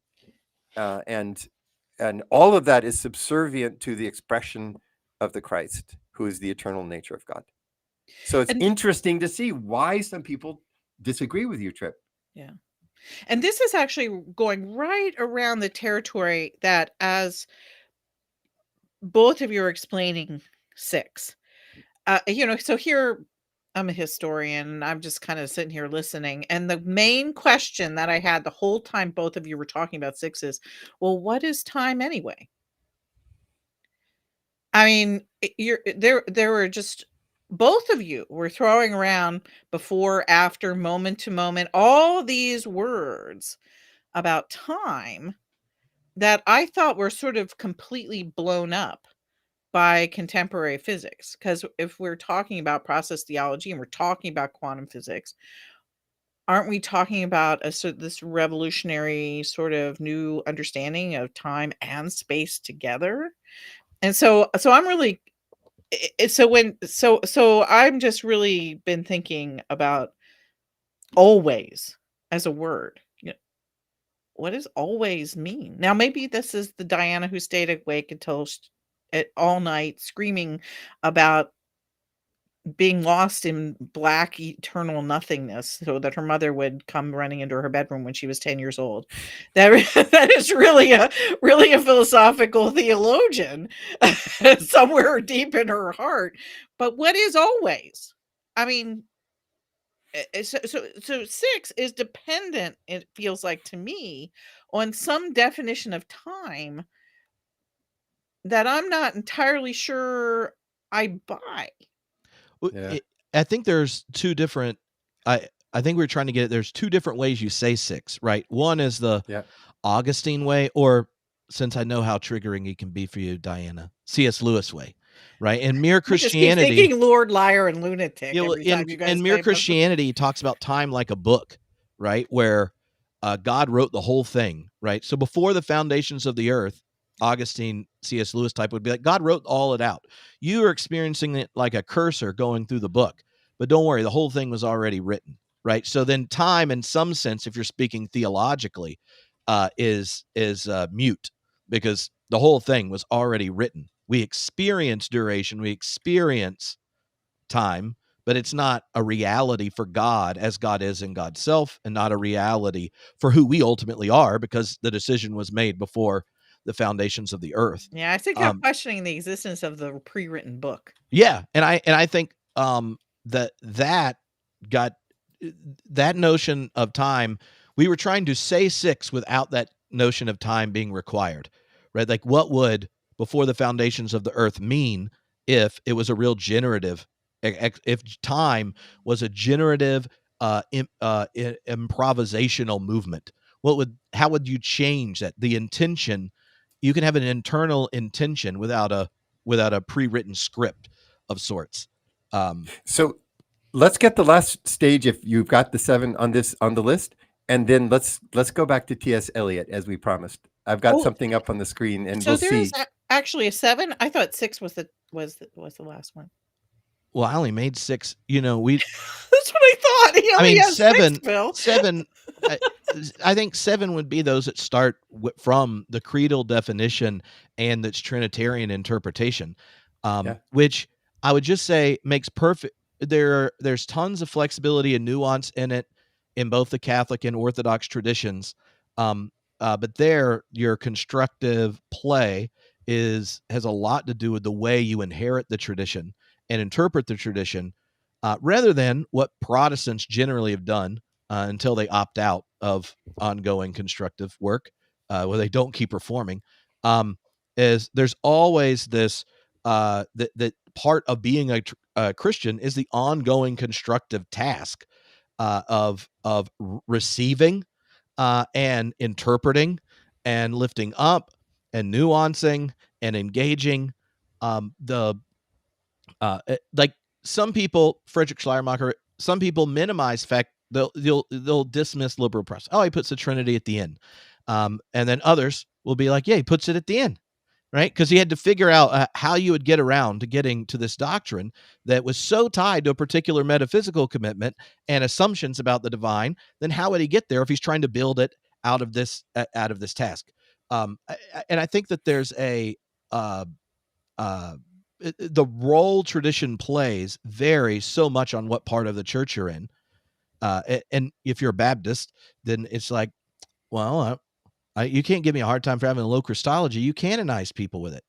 And all of that is subservient to the expression of the Christ, who is the eternal nature of God. So it's interesting to see why some people disagree with you, Tripp. Yeah. And this is actually going right around the territory that, as both of you are explaining 6, so here I'm a historian and I'm just kind of sitting here listening. And the main question that I had the whole time both of you were talking about 6 is, well, what is time anyway? I mean, there were just, both of you were throwing around before, after, moment to moment, all these words about time that I thought were sort of completely blown up by contemporary physics. Because if we're talking about process theology and we're talking about quantum physics, aren't we talking about this revolutionary sort of new understanding of time and space together? And so I'm really, so I'm just really been thinking about always as a word. What does always mean? Now, maybe this is the Diana who stayed awake until all night screaming about being lost in black eternal nothingness so that her mother would come running into her bedroom when she was 10 years old. That is really a philosophical theologian somewhere deep in her heart. But what is always? I mean, so 6 is dependent, it feels like to me, on some definition of time that I'm not entirely sure I buy. Yeah. I think there's two different. I think we're trying to get it. There's two different ways you say 6, right? One is the Augustine way, or, since I know how triggering he can be for you, Diana, C.S. Lewis way, right? And Mere Christianity, just keep thinking Lord, liar, and lunatic. Every time you guys in Mere Christianity, talks about time like a book, right? Where God wrote the whole thing, right? So before the foundations of the earth, Augustine, C.S. Lewis type would be like, God wrote all it out. You are experiencing it like a cursor going through the book, but don't worry, the whole thing was already written, right? So then time, in some sense, if you're speaking theologically, is mute, because the whole thing was already written. We experience duration, we experience time, but it's not a reality for God as God is in God's self, and not a reality for who we ultimately are, because the decision was made before the foundations of the earth. Yeah, I think I'm questioning the existence of the pre-written book. Yeah, and I think that got that notion of time. We were trying to say 6 without that notion of time being required, right? Like, what would before the foundations of the earth mean if it was a real generative, if time was a generative, improvisational movement? How would you change that? The intention, you can have an internal intention without a pre-written script of sorts. So let's get the last stage, if you've got the 7 on the list, and then let's go back to T.S. Eliot as we promised. I've got something up on the screen, and so we'll there see. is actually a 7. I thought 6 was the last one. Well, I only made 6. We That's what I thought. He only has 7. 6, Bill. 7. I think 7 would be those that start from the credal definition and its Trinitarian interpretation, which I would just say makes perfect. There's tons of flexibility and nuance in it, in both the Catholic and Orthodox traditions. But your constructive play has a lot to do with the way you inherit the tradition and interpret the tradition, rather than what Protestants generally have done until they opt out of ongoing constructive work, where they don't keep reforming. Is there's always this that part of being a Christian is the ongoing constructive task of receiving and interpreting and lifting up and nuancing and engaging. Like some people, Friedrich Schleiermacher, some people minimize fact. They'll dismiss liberal press. Oh, he puts the Trinity at the end, and then others will be like, yeah, he puts it at the end, right? Because he had to figure out how you would get around to getting to this doctrine that was so tied to a particular metaphysical commitment and assumptions about the divine. Then how would he get there if he's trying to build it out of this task? And I think that there's the role tradition plays varies so much on what part of the church you're in. And if you're a Baptist, then it's like, well, you can't give me a hard time for having a low Christology. You canonize people with it.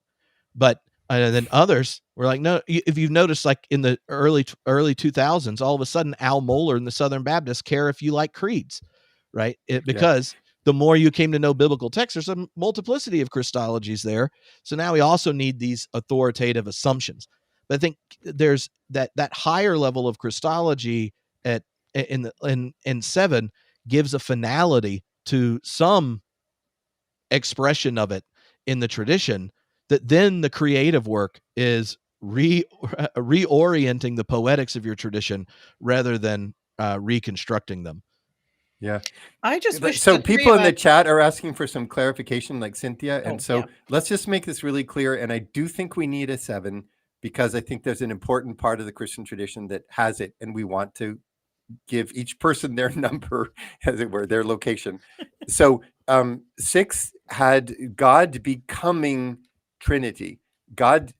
But then others were like, no, if you've noticed, like in the early 2000s, all of a sudden Al Mohler and the Southern Baptists care if you like creeds, right? Because the more you came to know biblical texts, there's a multiplicity of Christologies there. So now we also need these authoritative assumptions. But I think there's that higher level of Christology in 7 gives a finality to some expression of it in the tradition, that then the creative work is reorienting the poetics of your tradition rather than reconstructing them. Yeah. I just wish so people in the chat are asking for some clarification, like Cynthia. And let's just make this really clear. And I do think we need a 7, because I think there's an important part of the Christian tradition that has it. And we want to give each person their number, as it were, their location. So 6 had God becoming Trinity. God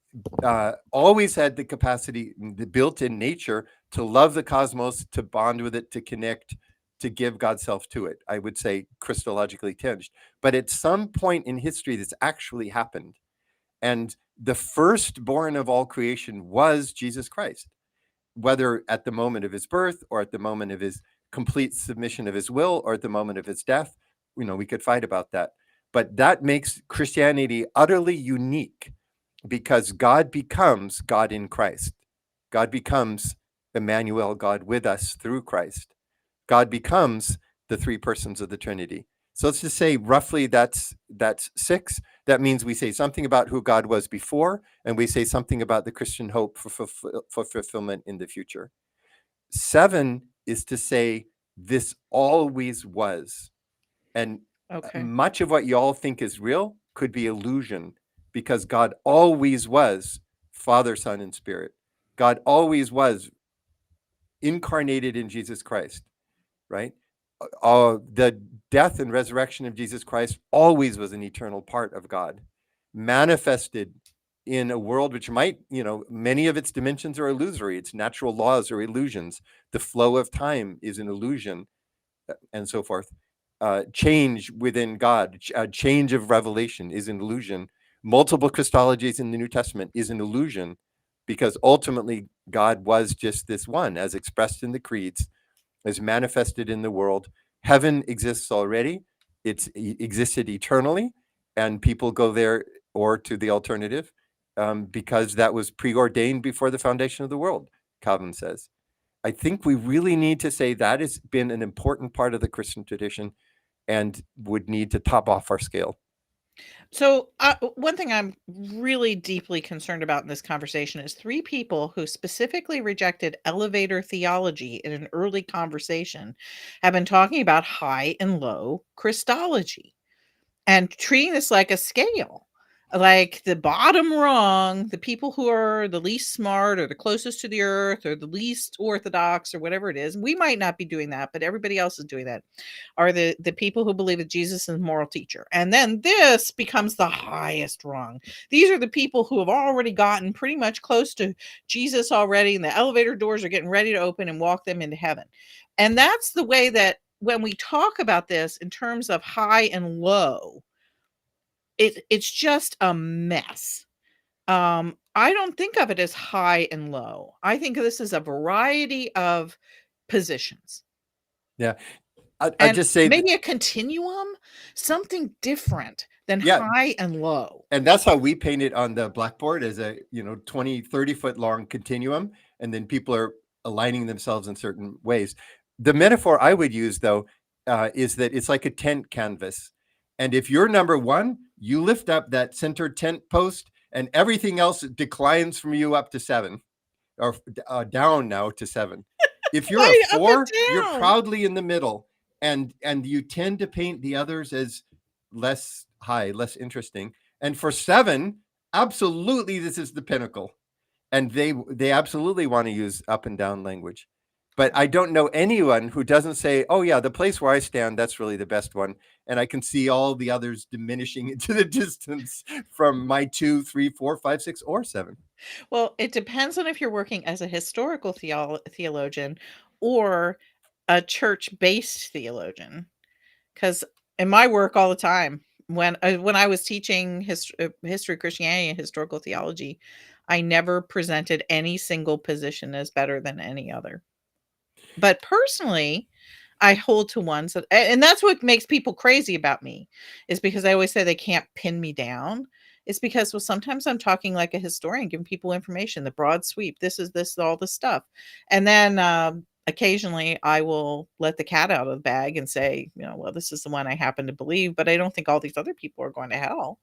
always had the capacity, the built-in nature, to love the cosmos, to bond with it, to connect, to give God's self to it. I would say Christologically tinged. But at some point in history, this actually happened. And the firstborn of all creation was Jesus Christ, whether at the moment of his birth or at the moment of his complete submission of his will or at the moment of his death. We could fight about that. But that makes Christianity utterly unique, because God becomes God in Christ. God becomes Emmanuel, God with us through Christ. God becomes the 3 persons of the Trinity. So let's just say roughly that's 6. That means we say something about who God was before, and we say something about the Christian hope for fulfillment in the future. 7 is to say this always was. And much of what you all think is real could be illusion, because God always was Father, Son, and Spirit. God always was incarnated in Jesus Christ, right? The death and resurrection of Jesus Christ always was an eternal part of God, manifested in a world which might, many of its dimensions are illusory. Its natural laws are illusions. The flow of time is an illusion, and so forth. Change within God, change of revelation is an illusion. Multiple Christologies in the New Testament is an illusion, because ultimately God was just this one, as expressed in the creeds, as manifested in the world. Heaven exists already. It existed eternally, and people go there or to the alternative, because that was preordained before the foundation of the world, Calvin says. I think we really need to say that has been an important part of the Christian tradition and would need to top off our scale. So one thing I'm really deeply concerned about in this conversation is 3 people who specifically rejected elevator theology in an early conversation have been talking about high and low Christology and treating this like a scale. Like the bottom rung, the people who are the least smart or the closest to the earth or the least orthodox or whatever it is. We might not be doing that, but everybody else is doing that. Are the people who believe that Jesus is a moral teacher. And then this becomes the highest rung. These are the people who have already gotten pretty much close to Jesus already, and the elevator doors are getting ready to open and walk them into heaven. And that's the way that when we talk about this in terms of high and low, it's just a mess. I don't think of it as high and low. I think of this as a variety of positions. Yeah. I And just say maybe a continuum, something different than high and low. And that's how we paint it on the blackboard, as a 20, 30 foot long continuum, and then people are aligning themselves in certain ways. The metaphor I would use, though, is that it's like a tent canvas, and if you're number 1, you lift up that center tent post, and everything else declines from you up to 7, or down now to 7. If you're Why a up and 4, you're down? proudly in the middle, and you tend to paint the others as less high, less interesting. And for 7, absolutely, this is the pinnacle, and they absolutely want to use up and down language. But I don't know anyone who doesn't say, "Oh yeah, the place where I stand, that's really the best one," and I can see all the others diminishing into the distance from my 2, 3, 4, 5, 6, or 7. Well, it depends on if you're working as a historical theologian or a church-based theologian. Because in my work all the time, when I was teaching history of Christianity and historical theology, I never presented any single position as better than any other. But personally, I hold to ones that, and that's what makes people crazy about me, is because I always say they can't pin me down. It's because, well, sometimes I'm talking like a historian, giving people information, the broad sweep. This is this, all this stuff. And then occasionally I will let the cat out of the bag and say, well, this is the one I happen to believe, but I don't think all these other people are going to hell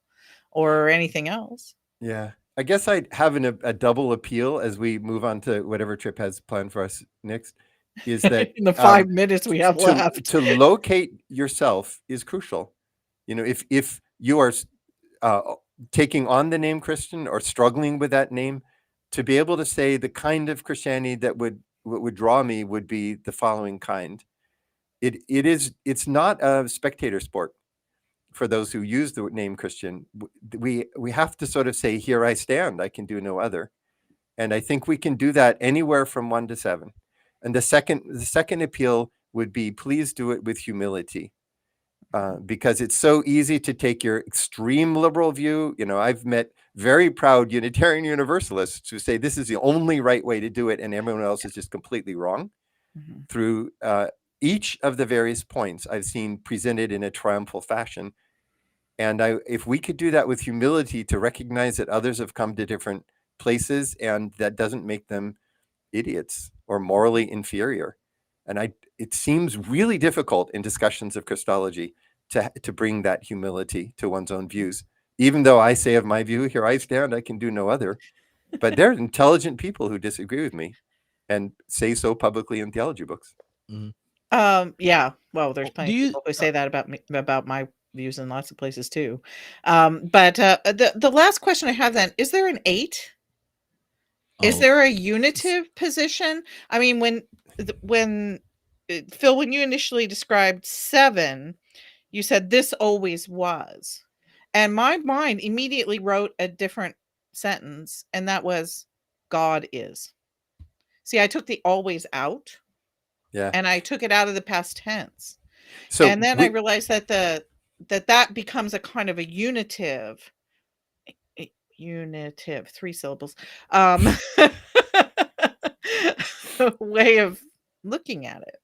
or anything else. Yeah. I guess I'd have a double appeal as we move on to whatever Trip has planned for us next, is that In the 5 minutes we have left. to locate yourself is crucial. If you are taking on the name Christian or struggling with that name, to be able to say the kind of Christianity that would draw me would be the following kind. It's not a spectator sport. For those who use the name Christian, we have to sort of say, "Here I stand, I can do no other." And I think we can do that anywhere from 1 to 7. And the second appeal would be, please do it with humility, because it's so easy to take your extreme liberal view. I've met very proud Unitarian Universalists who say this is the only right way to do it, and everyone else is just completely wrong. Mm-hmm. Through each of the various points I've seen presented in a triumphal fashion. And if we could do that with humility, to recognize that others have come to different places, and that doesn't make them idiots or morally inferior. And it seems really difficult in discussions of Christology to bring that humility to one's own views. Even though I say of my view, "Here I stand, I can do no other." But there are intelligent people who disagree with me and say so publicly in theology books. Mhm. Yeah. Well, there's plenty Do of you- people who say that about me, about my views in lots of places too. But the last question I have then, is there an 8? Is Oh, there a unitive position? I mean, when Phil, when you initially described 7, you said this always was. And my mind immediately wrote a different sentence, and that was God is. See, I took the always out Yeah. and I took it out of the past tense. So And then I realized that that becomes a kind of a unitive, 3 syllables, way of looking at it.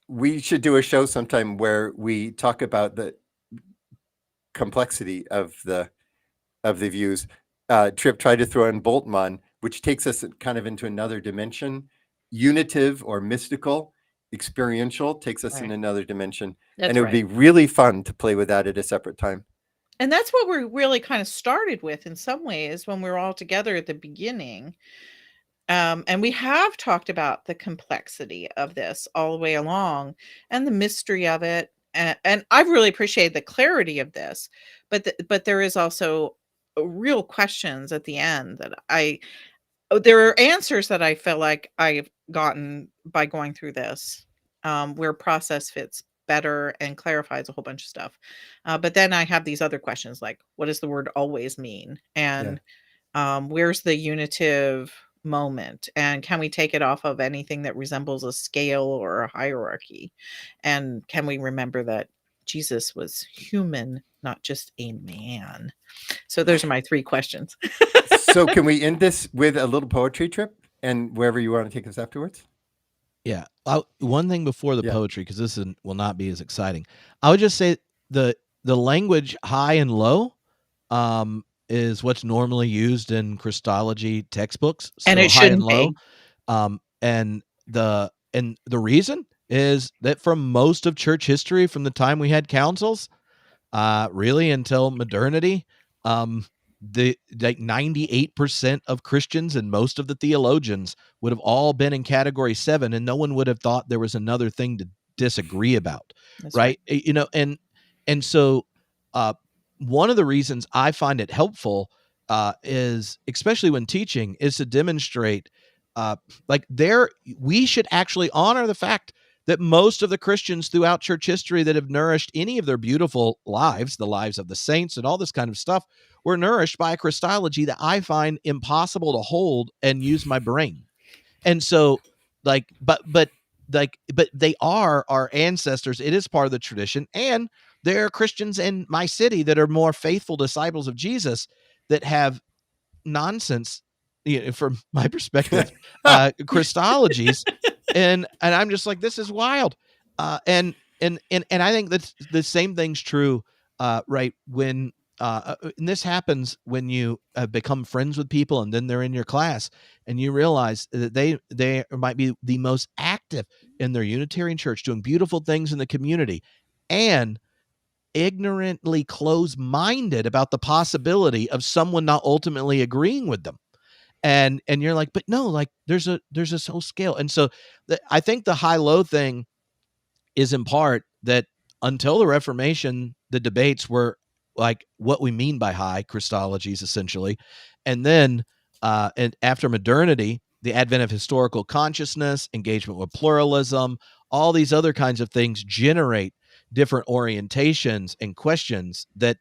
we should do a show sometime where we talk about the complexity of the views. Tripp tried to throw in Boltzmann, which takes us kind of into another dimension. Unitive or mystical, experiential takes us in Right. another dimension. That's And it would right. be really fun to play with that at a separate time. And that's what we really kind of started with in some ways when we were all together at the beginning. And we have talked about the complexity of this all the way along and the mystery of it. And I've really appreciated the clarity of this, but there is also real questions at the end that there are answers that I feel like I've gotten by going through this, where process fits better and clarifies a whole bunch of stuff. But then I have these other questions like, what does the word always mean? And where's the unitive moment? And can we take it off of anything that resembles a scale or a hierarchy? And can we remember that Jesus was human, not just a man? So those are my 3 questions. So can we end this with a little poetry, Tripp, and wherever you want to take us afterwards? yeah. One thing before the Yeah. poetry, because this will not be as exciting. I would just say the language high and low is what's normally used in Christology textbooks. So And it high and shouldn't low. be. And the reason is that from most of church history, from the time we had councils, really until modernity, the like 98% of Christians and most of the theologians would have all been in category 7, and no one would have thought there was another thing to disagree about. That's right. And so one of the reasons I find it helpful is, especially when teaching, is to demonstrate we should actually honor the fact that most of the Christians throughout church history that have nourished any of their beautiful lives, the lives of the saints and all this kind of stuff, were nourished by a Christology that I find impossible to hold and use my brain. And so, but they are our ancestors. It is part of the tradition. And there are Christians in my city that are more faithful disciples of Jesus that have nonsense, from my perspective, Christologies. And I'm just like, this is wild. And I think that the same thing's true, right? When and this happens when you become friends with people and then they're in your class and you realize that they might be the most active in their Unitarian church, doing beautiful things in the community, and ignorantly close-minded about the possibility of someone not ultimately agreeing with them. And you're like, but no, like there's this whole scale. And so I think the high-low thing is in part that until the Reformation, the debates were like what we mean by high Christologies, essentially. And then and after modernity, the advent of historical consciousness, engagement with pluralism, all these other kinds of things generate different orientations and questions that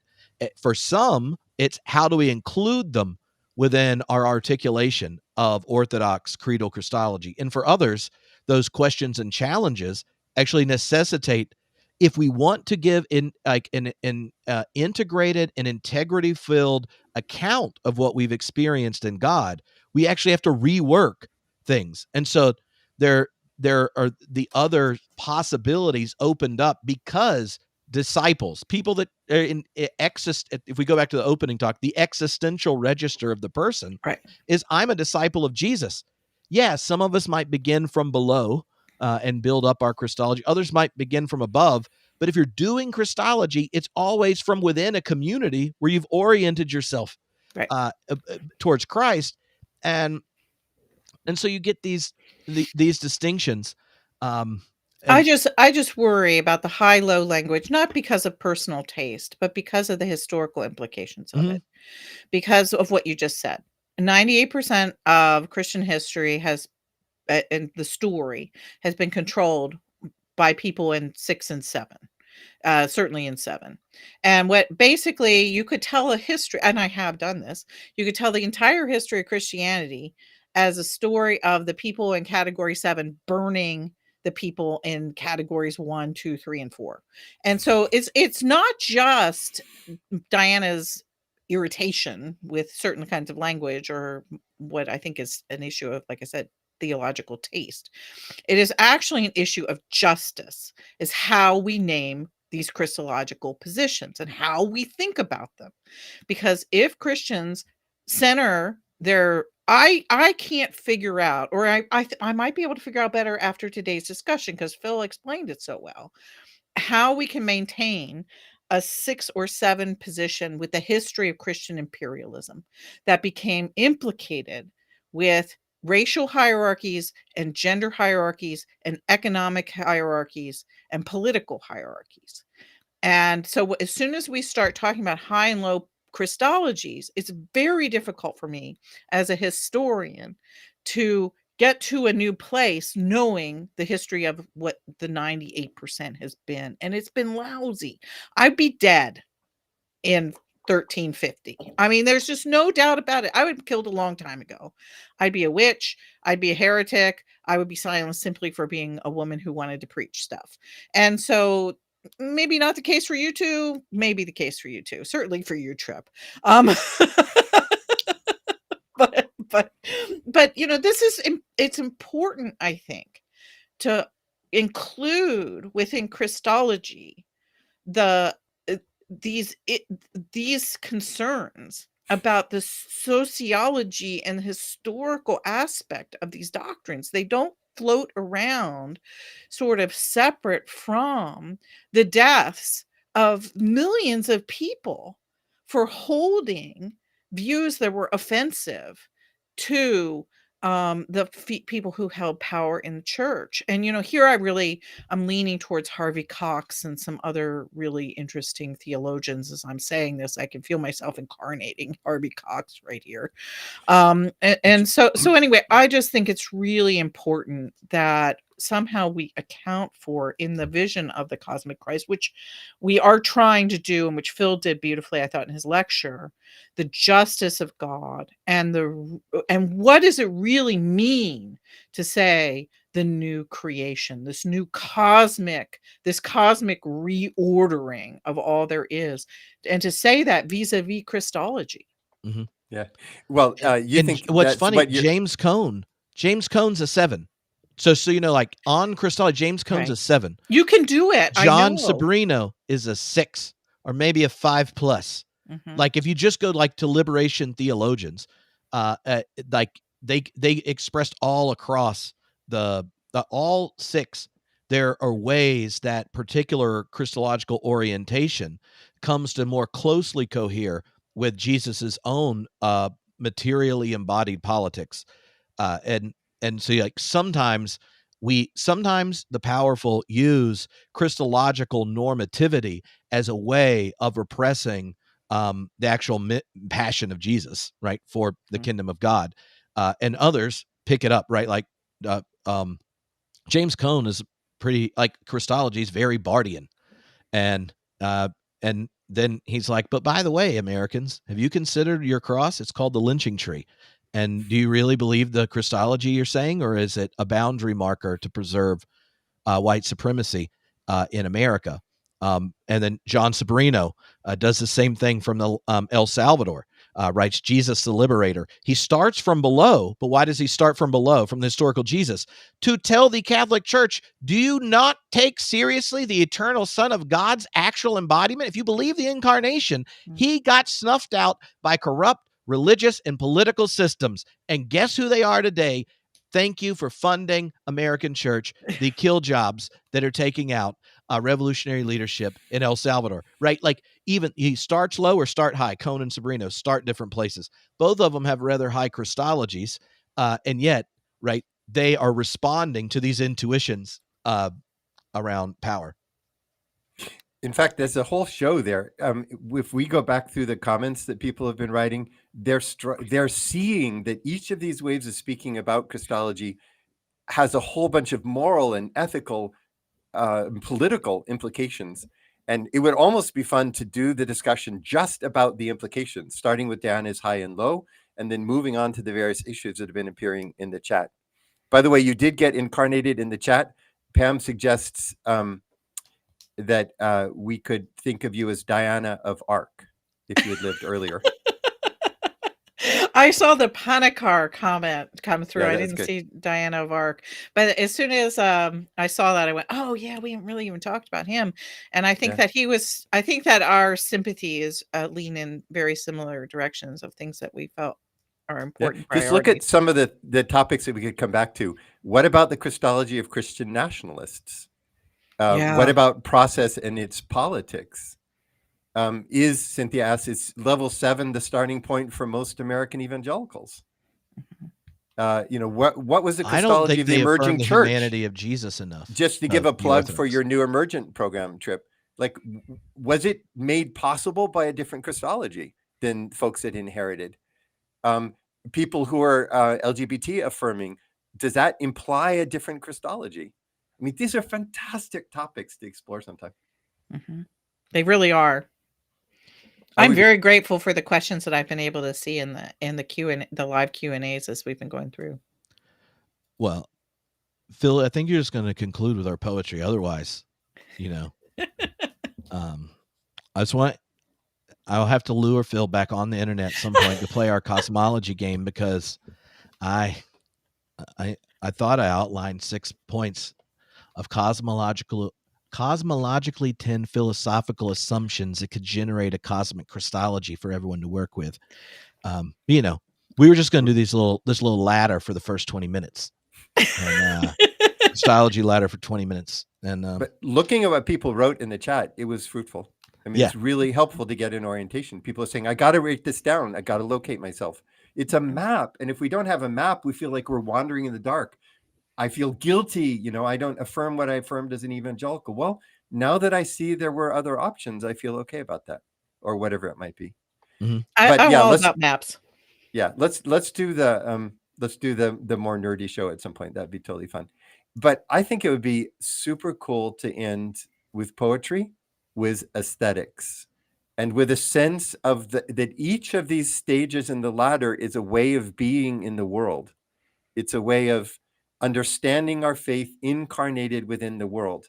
for some, it's how do we include them within our articulation of Orthodox credal Christology. And for others, those questions and challenges actually necessitate, if we want to give in like an integrated and integrity filled account of what we've experienced in God, we actually have to rework things. And so there are the other possibilities opened up because disciples, people that are if we go back to the opening talk, the existential register of the person Right. is, I'm a disciple of Jesus. Yeah, some of us might begin from below and build up our Christology. Others might begin from above. But if you're doing Christology, it's always from within a community where you've oriented yourself Right. Towards Christ. And so you get these distinctions. I just worry about the high-low language, not because of personal taste, but because of the historical implications of it. Because of what you just said. 98% of Christian history has and the story has been controlled by people in 6 and 7. Certainly in 7. And what basically you could tell a history, and I have done this, you could tell the entire history of Christianity as a story of the people in category 7 burning the people in categories 1, 2, 3, and 4. And so it's not just Diana's irritation with certain kinds of language or what I think is an issue of, like I said, theological taste. It is actually an issue of justice, is how we name these Christological positions and how we think about them. Because if Christians center their I can't figure out, or I might be able to figure out better after today's discussion because Phil explained it so well, how we can maintain a 6 or 7 position with the history of Christian imperialism that became implicated with racial hierarchies and gender hierarchies and economic hierarchies and political hierarchies. And so as soon as we start talking about high and low Christologies, it's very difficult for me as a historian to get to a new place knowing the history of what the 98% has been. And it's been lousy. I'd be dead in 1350. I mean, there's just no doubt about it. I would have killed a long time ago. I'd be a witch. I'd be a heretic. I would be silenced simply for being a woman who wanted to preach stuff. And so maybe not the case for you two, maybe the case for you two, certainly for your trip. But you know, it's important, I think, to include within Christology the these concerns about the sociology and historical aspect of these doctrines. They don't float around sort of separate from the deaths of millions of people for holding views that were offensive to the people who held power in the church. And, you know, here I'm leaning towards Harvey Cox and some other really interesting theologians. As I'm saying this, I can feel myself incarnating Harvey Cox right here. And so anyway, I just think it's really important that somehow we account for in the vision of the cosmic Christ, which we are trying to do, and which Phil did beautifully, I thought, in his lecture, the justice of God and what does it really mean to say the new creation, this cosmic reordering of all there is, and to say that vis-a-vis Christology. Mm-hmm. Yeah. Well, you and think what's that's funny, what James Cone's a 7. So you know, like on Christology, James Cone's Right. a 7. You can do it. John I know. Sobrino is a 6 or maybe a 5+. Mhm. Like if you just go like to liberation theologians, like they expressed all across the all 6. There are ways that particular Christological orientation comes to more closely cohere with Jesus's own materially embodied politics, and so like sometimes the powerful use Christological normativity as a way of repressing the actual passion of Jesus, right, for the kingdom of God, and others pick it up, right, like James Cone is pretty, like, Christology is very Bardian, and then he's like, but by the way, Americans, have you considered your cross? It's called the lynching tree. And do you really believe the Christology you're saying, or is it a boundary marker to preserve white supremacy in America? And then John Sobrino does the same thing from the El Salvador, writes Jesus the Liberator. He starts from below, but why does he start from below, from the historical Jesus? To tell the Catholic Church, do you not take seriously the eternal Son of God's actual embodiment? If you believe the Incarnation, he got snuffed out by corrupt religious and political systems. And guess who they are today? Thank you for funding American church, the kill jobs that are taking out revolutionary leadership in El Salvador, right? Like, even he starts low or start high. Cone and Sobrino start different places. Both of them have rather high Christologies, and yet, right, they are responding to these intuitions around power. In fact, there's a whole show there. If we go back through the comments that people have been writing, they're seeing that each of these waves is speaking about Christology has a whole bunch of moral and ethical, political implications. And it would almost be fun to do the discussion just about the implications, starting with Diana's high and low, and then moving on to the various issues that have been appearing in the chat. By the way, you did get incarnated in the chat. Pam suggests that we could think of you as Diana of Arc if you had lived earlier. I saw the Panikar comment come through. Yeah, I that's didn't good. see Diana of Arc, but as soon as I saw that, I went, "Oh yeah, we haven't really even talked about him." And I think Yeah. that I think that our sympathy is lean in very similar directions of things that we felt are Yeah. important Just look at priorities. some of the topics that we could come back to. What about the Christology of Christian nationalists? What Yeah. about process and its politics? Is, Cynthia asks, is level 7 the starting point for most American evangelicals? What was the I don't Christology think of the they affirm emerging the church? humanity of Jesus enough. Just to of give a the plug for Orthodox. your new emergent program trip, like, was it made possible by a different Christology than folks had inherited? People who are LGBT affirming, does that imply a different Christology? I mean, these are fantastic topics to explore sometime. They really are. I'm very grateful for the questions that I've been able to see in the Q&A, the live Q&As as we've been going through. Well, Phil, I think you're just going to conclude with our poetry. Otherwise, I'll have to lure Phil back on the internet at some point to play our cosmology game, because I thought I outlined 6 points of cosmologically 10 philosophical assumptions that could generate a cosmic Christology for everyone to work with. We were just going to do this little ladder for the first 20 minutes, and Christology ladder for 20 minutes. And but looking at what people wrote in the chat, it was fruitful. I mean, It's really helpful to get an orientation. People are saying, I got to write this down. I got to locate myself. It's a map. And if we don't have a map, we feel like we're wandering in the dark. I feel guilty. I don't affirm what I affirmed as an evangelical. Well, now that I see there were other options, I feel okay about that, or whatever it might be. I'm all about maps. Yeah, let's do the more nerdy show at some point. That'd be totally fun. But I think it would be super cool to end with poetry, with aesthetics, and with a sense of that each of these stages in the ladder is a way of being in the world. It's a way of understanding our faith incarnated within the world.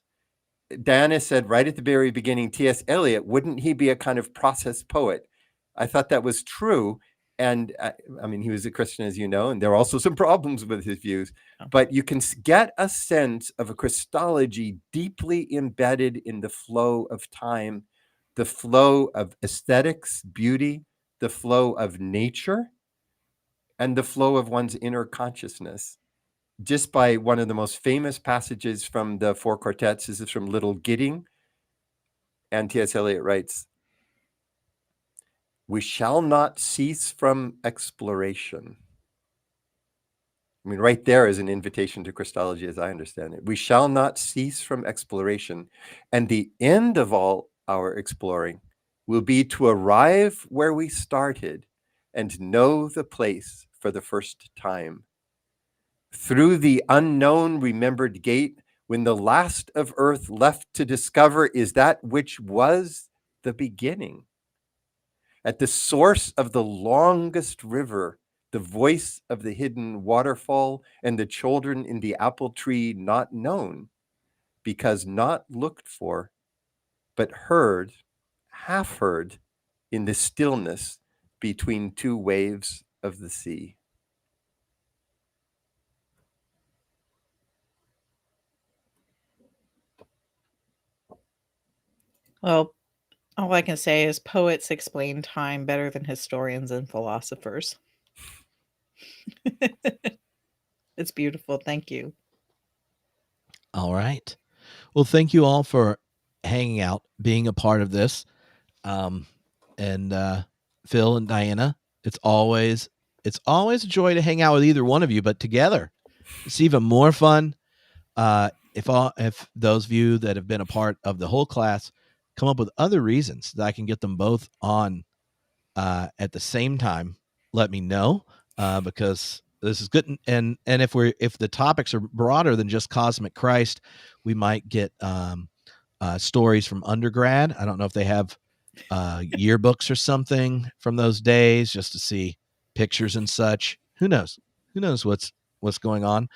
Diana said right at the very beginning, T.S. Eliot, wouldn't he be a kind of process poet? I thought that was true. And I mean, he was a Christian, as you know, and there are also some problems with his views. But you can get a sense of a Christology deeply embedded in the flow of time, the flow of aesthetics, beauty, the flow of nature, and the flow of one's inner consciousness. Just by one of the most famous passages from the four quartets. This is from Little Gidding. And T.S. Eliot writes, we shall not cease from exploration. I mean, right there is an invitation to Christology as I understand it. We shall not cease from exploration. And the end of all our exploring will be to arrive where we started and know the place for the first time. Through the unknown remembered gate, when the last of earth left to discover is that which was the beginning. At the source of the longest river, the voice of the hidden waterfall, and the children in the apple tree not known, because not looked for, but heard, half heard, in the stillness between two waves of the sea. Well, all I can say is poets explain time better than historians and philosophers. It's beautiful. Thank you. All right. Well, thank you all for hanging out, being a part of this. And Phil and Diana, it's always a joy to hang out with either one of you, but together it's even more fun. if those of you that have been a part of the whole class come up with other reasons that I can get them both on at the same time, let me know, because this is good. And if the topics are broader than just cosmic Christ, we might get stories from undergrad. I don't know if they have yearbooks or something from those days, just to see pictures and such. Who knows what's going on.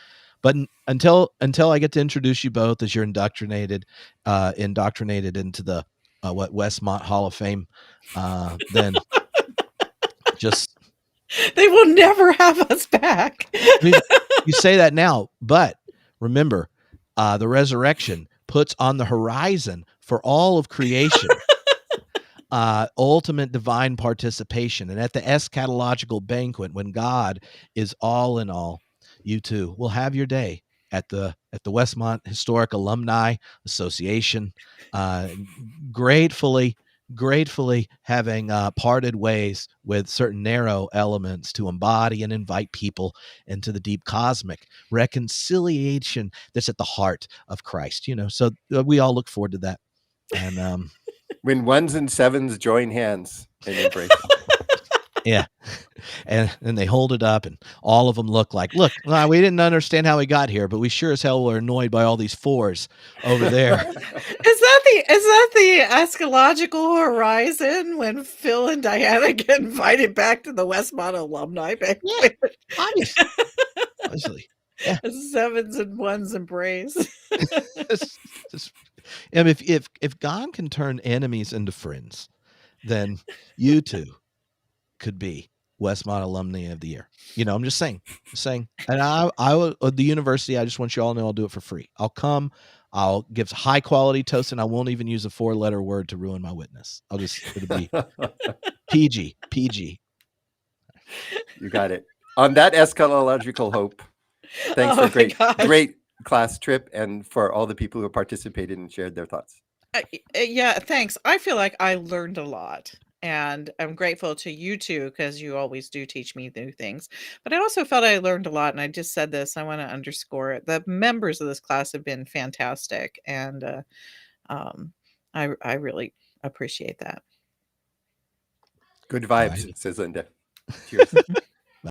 But until I get to introduce you both as you're indoctrinated into the Westmont Hall of Fame, then just They will never have us back. I mean, you say that now, but remember, the resurrection puts on the horizon for all of creation ultimate divine participation. And at the eschatological banquet, when God is all in all, you too will have your day at the Westmont Historic Alumni Association, gratefully having parted ways with certain narrow elements to embody and invite people into the deep cosmic reconciliation that's at the heart of Christ. So we all look forward to that. And when ones and sevens join hands and embrace. yeah. And they hold it up, and all of them look, we didn't understand how we got here, but we sure as hell were annoyed by all these fours over there. Is that the eschatological horizon when Phil and Diana get invited back to the Westmont alumni banquet? Yeah, obviously. Yeah. Sevens and ones embrace. And if God can turn enemies into friends, then you two could be Westmont Alumni of the Year. I'm just saying. And I at the university, I just want you all to know I'll do it for free. I'll come. I'll give high quality toast, and I won't even use a 4-letter word to ruin my witness. It'll be PG. You got it. On that eschatological hope, thanks for great class trip, and for all the people who participated and shared their thoughts. Yeah, thanks. I feel like I learned a lot. And I'm grateful to you two, because you always do teach me new things. But I also felt I learned a lot, and I just said this, I want to underscore it. The members of this class have been fantastic, and I really appreciate that. Good vibes, says Linda. Cheers.